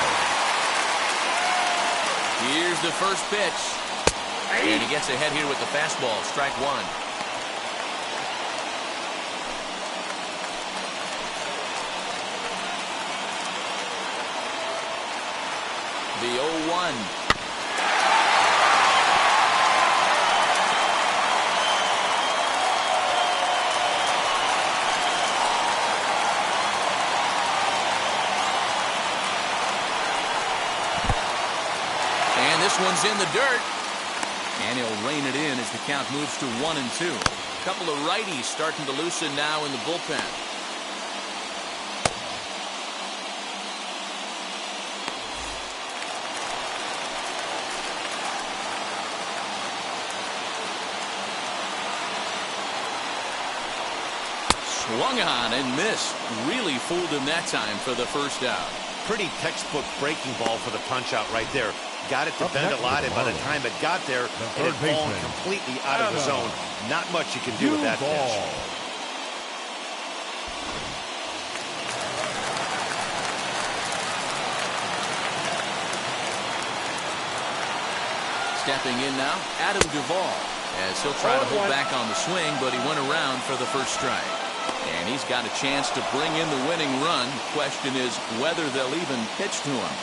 Here's the first pitch, and he gets ahead here with the fastball. Strike 1. The 0-1. This one's in the dirt, and he'll rein it in as the count moves to 1-2. A couple of righties starting to loosen now in the bullpen. Swung on and missed. Really fooled him that time for the first out. Pretty textbook breaking ball for the punch-out right there. Got it to bend a lot, and by the time it got there, it had fallen completely out of the zone. Not much you can do with that pitch. Stepping in now, Adam Duvall, as he'll try to hold back on the swing, but he went around for the first strike. And he's got a chance to bring in the winning run. Question is whether they'll even pitch to him.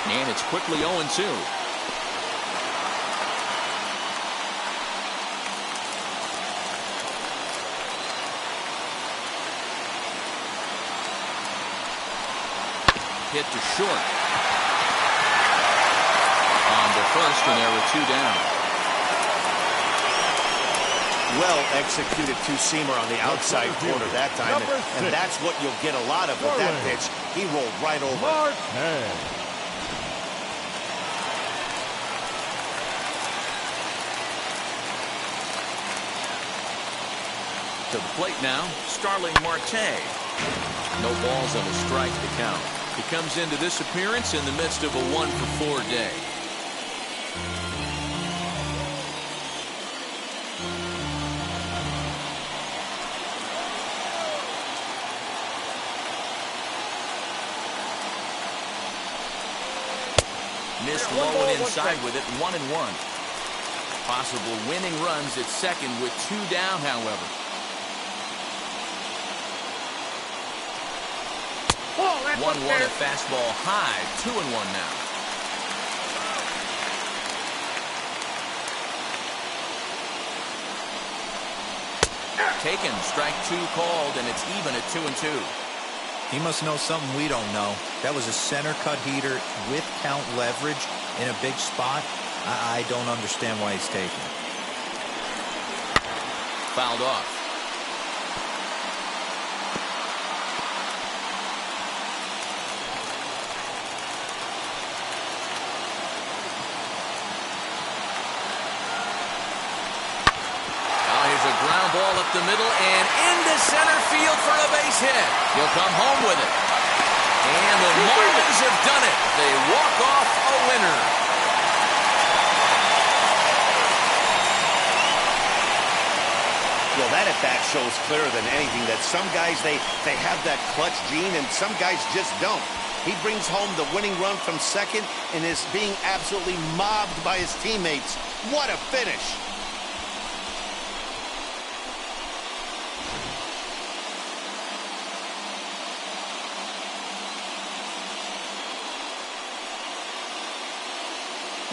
And it's quickly 0-2. Hit to short. On to first, and there were 2 down. Well executed two-seamer on the outside corner that time, and that's what you'll get a lot of with that pitch. He rolled right over. To the plate now, Starling Marte. No balls on a strike to count. He comes into this appearance in the midst of a 1-for-4 day. Missed low and inside with it, 1-1. Possible winning runs at second with 2 down, however. 1-1, a fastball high, 2-1 now. Taken, strike 2 called, and it's even at 2-2. He must know something we don't know. That was a center cut heater with count leverage in a big spot. I don't understand why he's taking it. Fouled off. Ground ball up the middle and into center field for a base hit. He'll come home with it. And the Marlins have done it. They walk off a winner. Well, that at bat shows clearer than anything that some guys, they have that clutch gene and some guys just don't. He brings home the winning run from second and is being absolutely mobbed by his teammates. What a finish.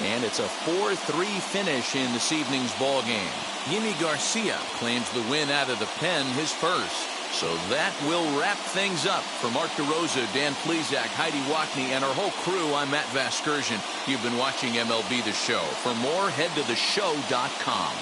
And it's a 4-3 finish in this evening's ball game. Yimi Garcia claims the win out of the pen, his first. So that will wrap things up. For Mark DeRosa, Dan Plesac, Heidi Wackney, and our whole crew, I'm Matt Vasgersian. You've been watching MLB The Show. For more, head to theshow.com.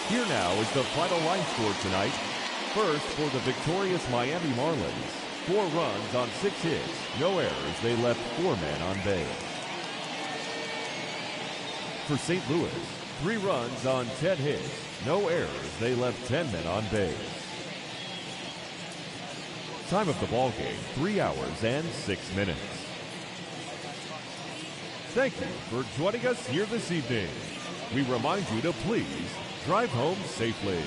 Here now is the final line score tonight. First, for the victorious Miami Marlins, 4 runs on 6 hits, no errors. They left 4 men on base. For St. Louis, 3 runs on 10 hits, no errors. They left 10 men on base. Time of the ball game, 3 hours and 6 minutes. Thank you for joining us here this evening. We remind you to please drive home safely.